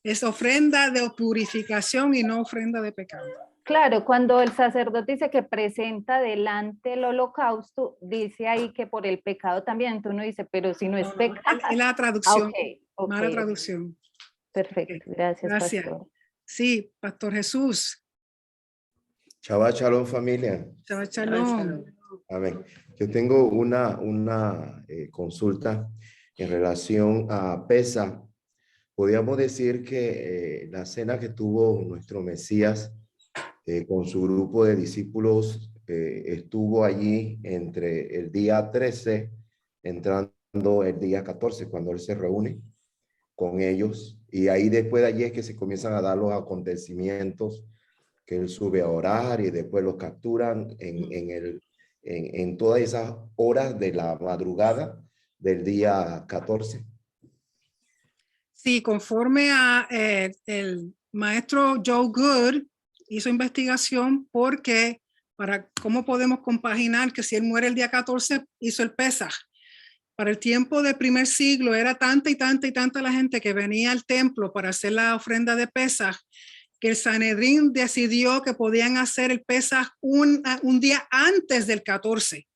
es ofrenda de purificación y no ofrenda de pecado. Claro, cuando el sacerdote dice que presenta delante el holocausto, dice ahí que por el pecado también, entonces uno dice, pero si no es pecado. Es la traducción, mala traducción. Perfecto, gracias. Pastor. Sí, Pastor Jesús. Shabbat Shalom, familia. Shabbat Shalom. Amén. Yo tengo una consulta en relación a Pesa. Podríamos decir que la cena que tuvo nuestro Mesías con su grupo de discípulos estuvo allí entre el día 13, entrando el día 14, cuando él se reúne con ellos. Y ahí después de allí es que se comienzan a dar los acontecimientos, que él sube a orar y después los capturan en todas esas horas de la madrugada del día 14. Sí, conforme a el maestro Joe Good hizo investigación porque para cómo podemos compaginar que si él muere el día 14 hizo el Pesaj. Para el tiempo del primer siglo era tanta y tanta y tanta la gente que venía al templo para hacer la ofrenda de Pesaj que el Sanedrín decidió que podían hacer el Pesaj un día antes del 14.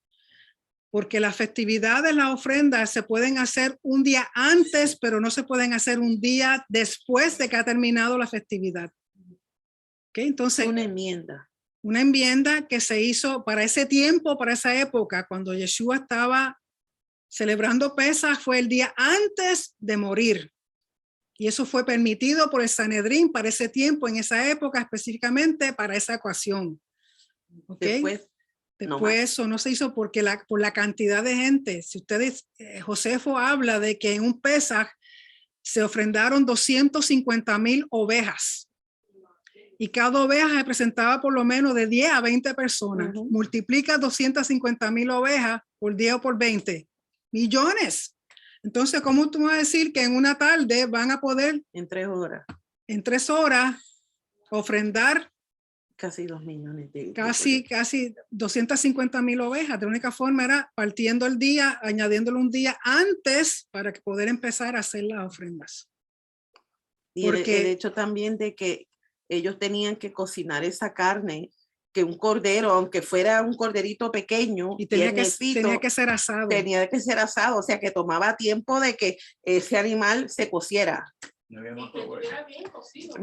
Porque las festividades, las ofrendas se pueden hacer un día antes, pero no se pueden hacer un día después de que ha terminado la festividad. ¿Okay? Entonces, una enmienda. Una enmienda que se hizo para ese tiempo, para esa época, cuando Yeshua estaba celebrando Pesaj, fue el día antes de morir. Y eso fue permitido por el Sanedrín para ese tiempo, en esa época, específicamente para esa ocasión. ¿Okay? Después eso no se hizo porque por la cantidad de gente. Si ustedes, Josefo habla de que en un Pesaj se ofrendaron 250,000 ovejas. Y cada oveja representaba por lo menos de 10 a 20 personas. Multiplica 250,000 ovejas por 10 o por 20. Millones. Entonces, ¿cómo tú vas a decir que en una tarde van a poder en 3 horas? En 3 horas ofrendar casi 2 millones de casi 250,000 ovejas. De la única forma era partiendo el día, añadiéndole un día antes para poder empezar a hacer las ofrendas. Y el hecho también de que ellos tenían que cocinar esa carne, que un cordero, aunque fuera un corderito pequeño, y tenía que ser asado. Tenía que ser asado, o sea que tomaba tiempo de que ese animal se cociera.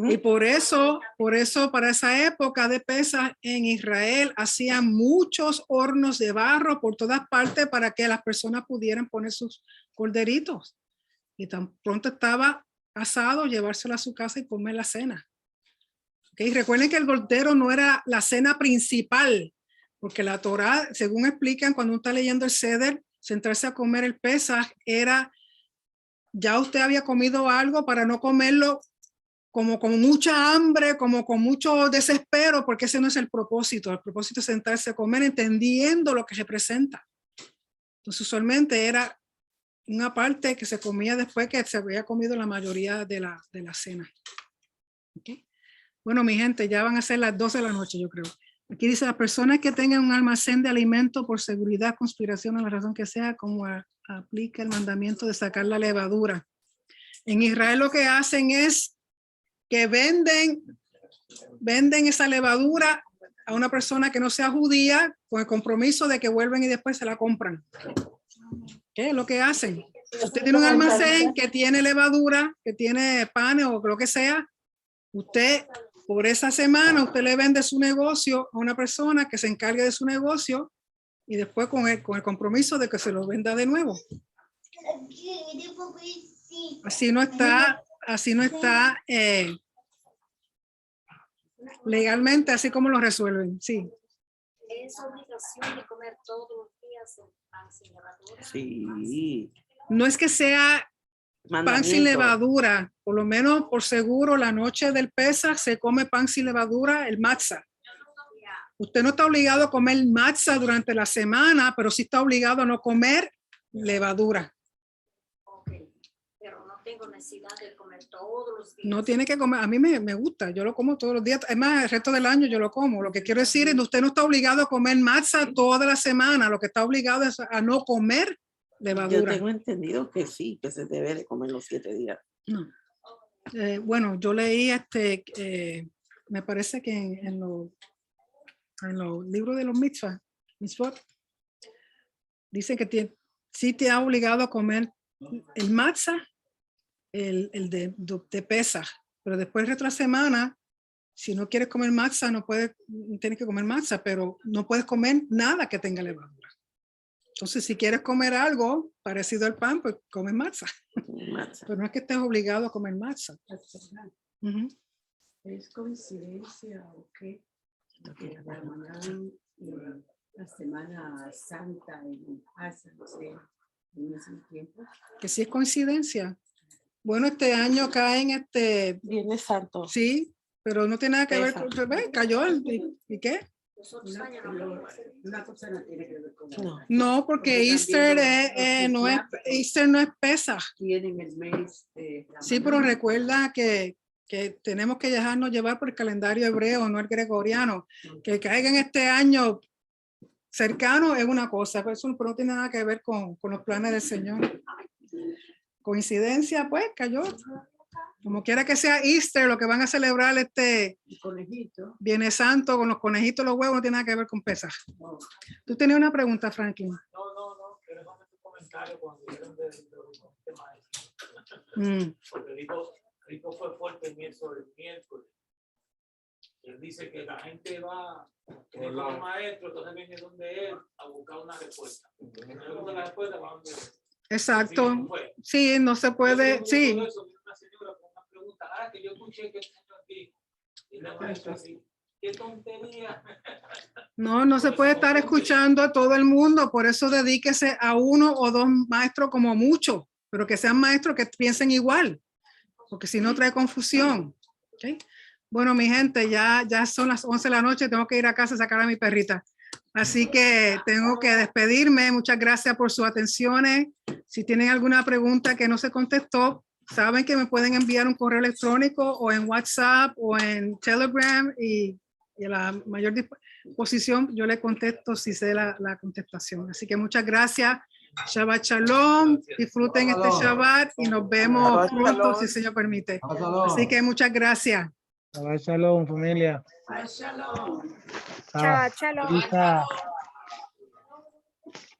Y por eso para esa época de Pesaj en Israel hacían muchos hornos de barro por todas partes para que las personas pudieran poner sus corderitos. Y tan pronto estaba asado, llevárselo a su casa y comer la cena. Okay, recuerden que el cordero no era la cena principal, porque la Torá, según explican cuando uno está leyendo el Seder, sentarse a comer el Pesaj era, ya usted había comido algo para no comerlo como con mucha hambre, como con mucho desespero, porque ese no es el propósito. El propósito es sentarse a comer entendiendo lo que representa. Entonces usualmente era una parte que se comía después que se había comido la mayoría de la cena. Okay. Bueno, mi gente, ya van a ser las 12 de la noche, yo creo. Aquí dice, las personas que tengan un almacén de alimento por seguridad, conspiración o la razón que sea, como aplica el mandamiento de sacar la levadura. En Israel lo que hacen es que venden esa levadura a una persona que no sea judía con el compromiso de que vuelven y después se la compran. ¿Qué es lo que hacen? Usted tiene un almacén que tiene levadura, que tiene panes o lo que sea, usted por esa semana usted le vende su negocio a una persona que se encargue de su negocio y después con el compromiso de que se lo venda de nuevo. Así no está legalmente, así como lo resuelven. Sí. ¿Es obligación de comer todos los días el pan sin levadura? Sí. No es que sea pan sin levadura, por lo menos por seguro la noche del Pesaj se come pan sin levadura, el matzah. Usted no está obligado a comer matzah durante la semana, pero sí está obligado a no comer levadura. Pero no tengo necesidad de comer todos los días. No tiene que comer, a mí me gusta, yo lo como todos los días, es más, el resto del año yo lo como. Lo que quiero decir es que usted no está obligado a comer matzah toda la semana, lo que está obligado es a no comer levadura. Yo tengo entendido que sí, que se debe de comer los 7 días. No. Bueno, yo leí me parece que en los libros de los mitzvot, dice que sí te ha obligado a comer el matzah, el de Pesaj, pero después de otra semana, si no quieres comer matzah, no tienes que comer matzah, pero no puedes comer nada que tenga levadura. Entonces, si quieres comer algo parecido al pan, pues come matzah. Pero no es que estés obligado a comer matzah. ¿Es coincidencia o qué? Que la Ramadán, la Semana Santa en Asa, no sé, en ese tiempo. Que sí es coincidencia. Bueno, este año caen Viernes Santo. Sí, pero no tiene nada que ver con cayó ¿y qué? Los otros años no podemos hacer. Una cosa no tiene que ver con No, porque Easter, Easter no es Pesaj. Tienen el mes. Sí, pero recuerda que tenemos que dejarnos llevar por el calendario hebreo, no el gregoriano. Que caiga en este año cercano es una cosa, pero eso no tiene nada que ver con los planes del Señor. Coincidencia, pues, cayó. Como quiera que sea Easter, lo que van a celebrar este Viernes Santo con los conejitos, los huevos, no tiene nada que ver con Pesaj. Tú tenías una pregunta, Franklin. No, quiero hacer un comentario cuando dijeron de maestro. Porque Rico fue fuerte en eso el miércoles. Él dice que la gente va con el maestro, entonces viene donde él a buscar una respuesta. Una respuesta para donde él. Exacto. Sí, no se puede. Sí. Una señora con una pregunta, que yo escuché que el señor dijo, y la maestra así, qué tontería. No se puede estar escuchando a todo el mundo, por eso dedíquese a uno o dos maestros como mucho, pero que sean maestros que piensen igual, porque si no trae confusión. ¿Okay? Bueno, mi gente, ya son las 11 de la noche, tengo que ir a casa a sacar a mi perrita. Así que tengo que despedirme. Muchas gracias por sus atenciones. Si tienen alguna pregunta que no se contestó, saben que me pueden enviar un correo electrónico o en WhatsApp o en Telegram y a la mayor disposición yo le contesto si sé la contestación. Así que muchas gracias. Shabbat Shalom. Disfruten este Shabbat y nos vemos pronto si el Señor permite. Así que muchas gracias. Shabbat Shalom, familia. Shalom. Shabbat Shalom.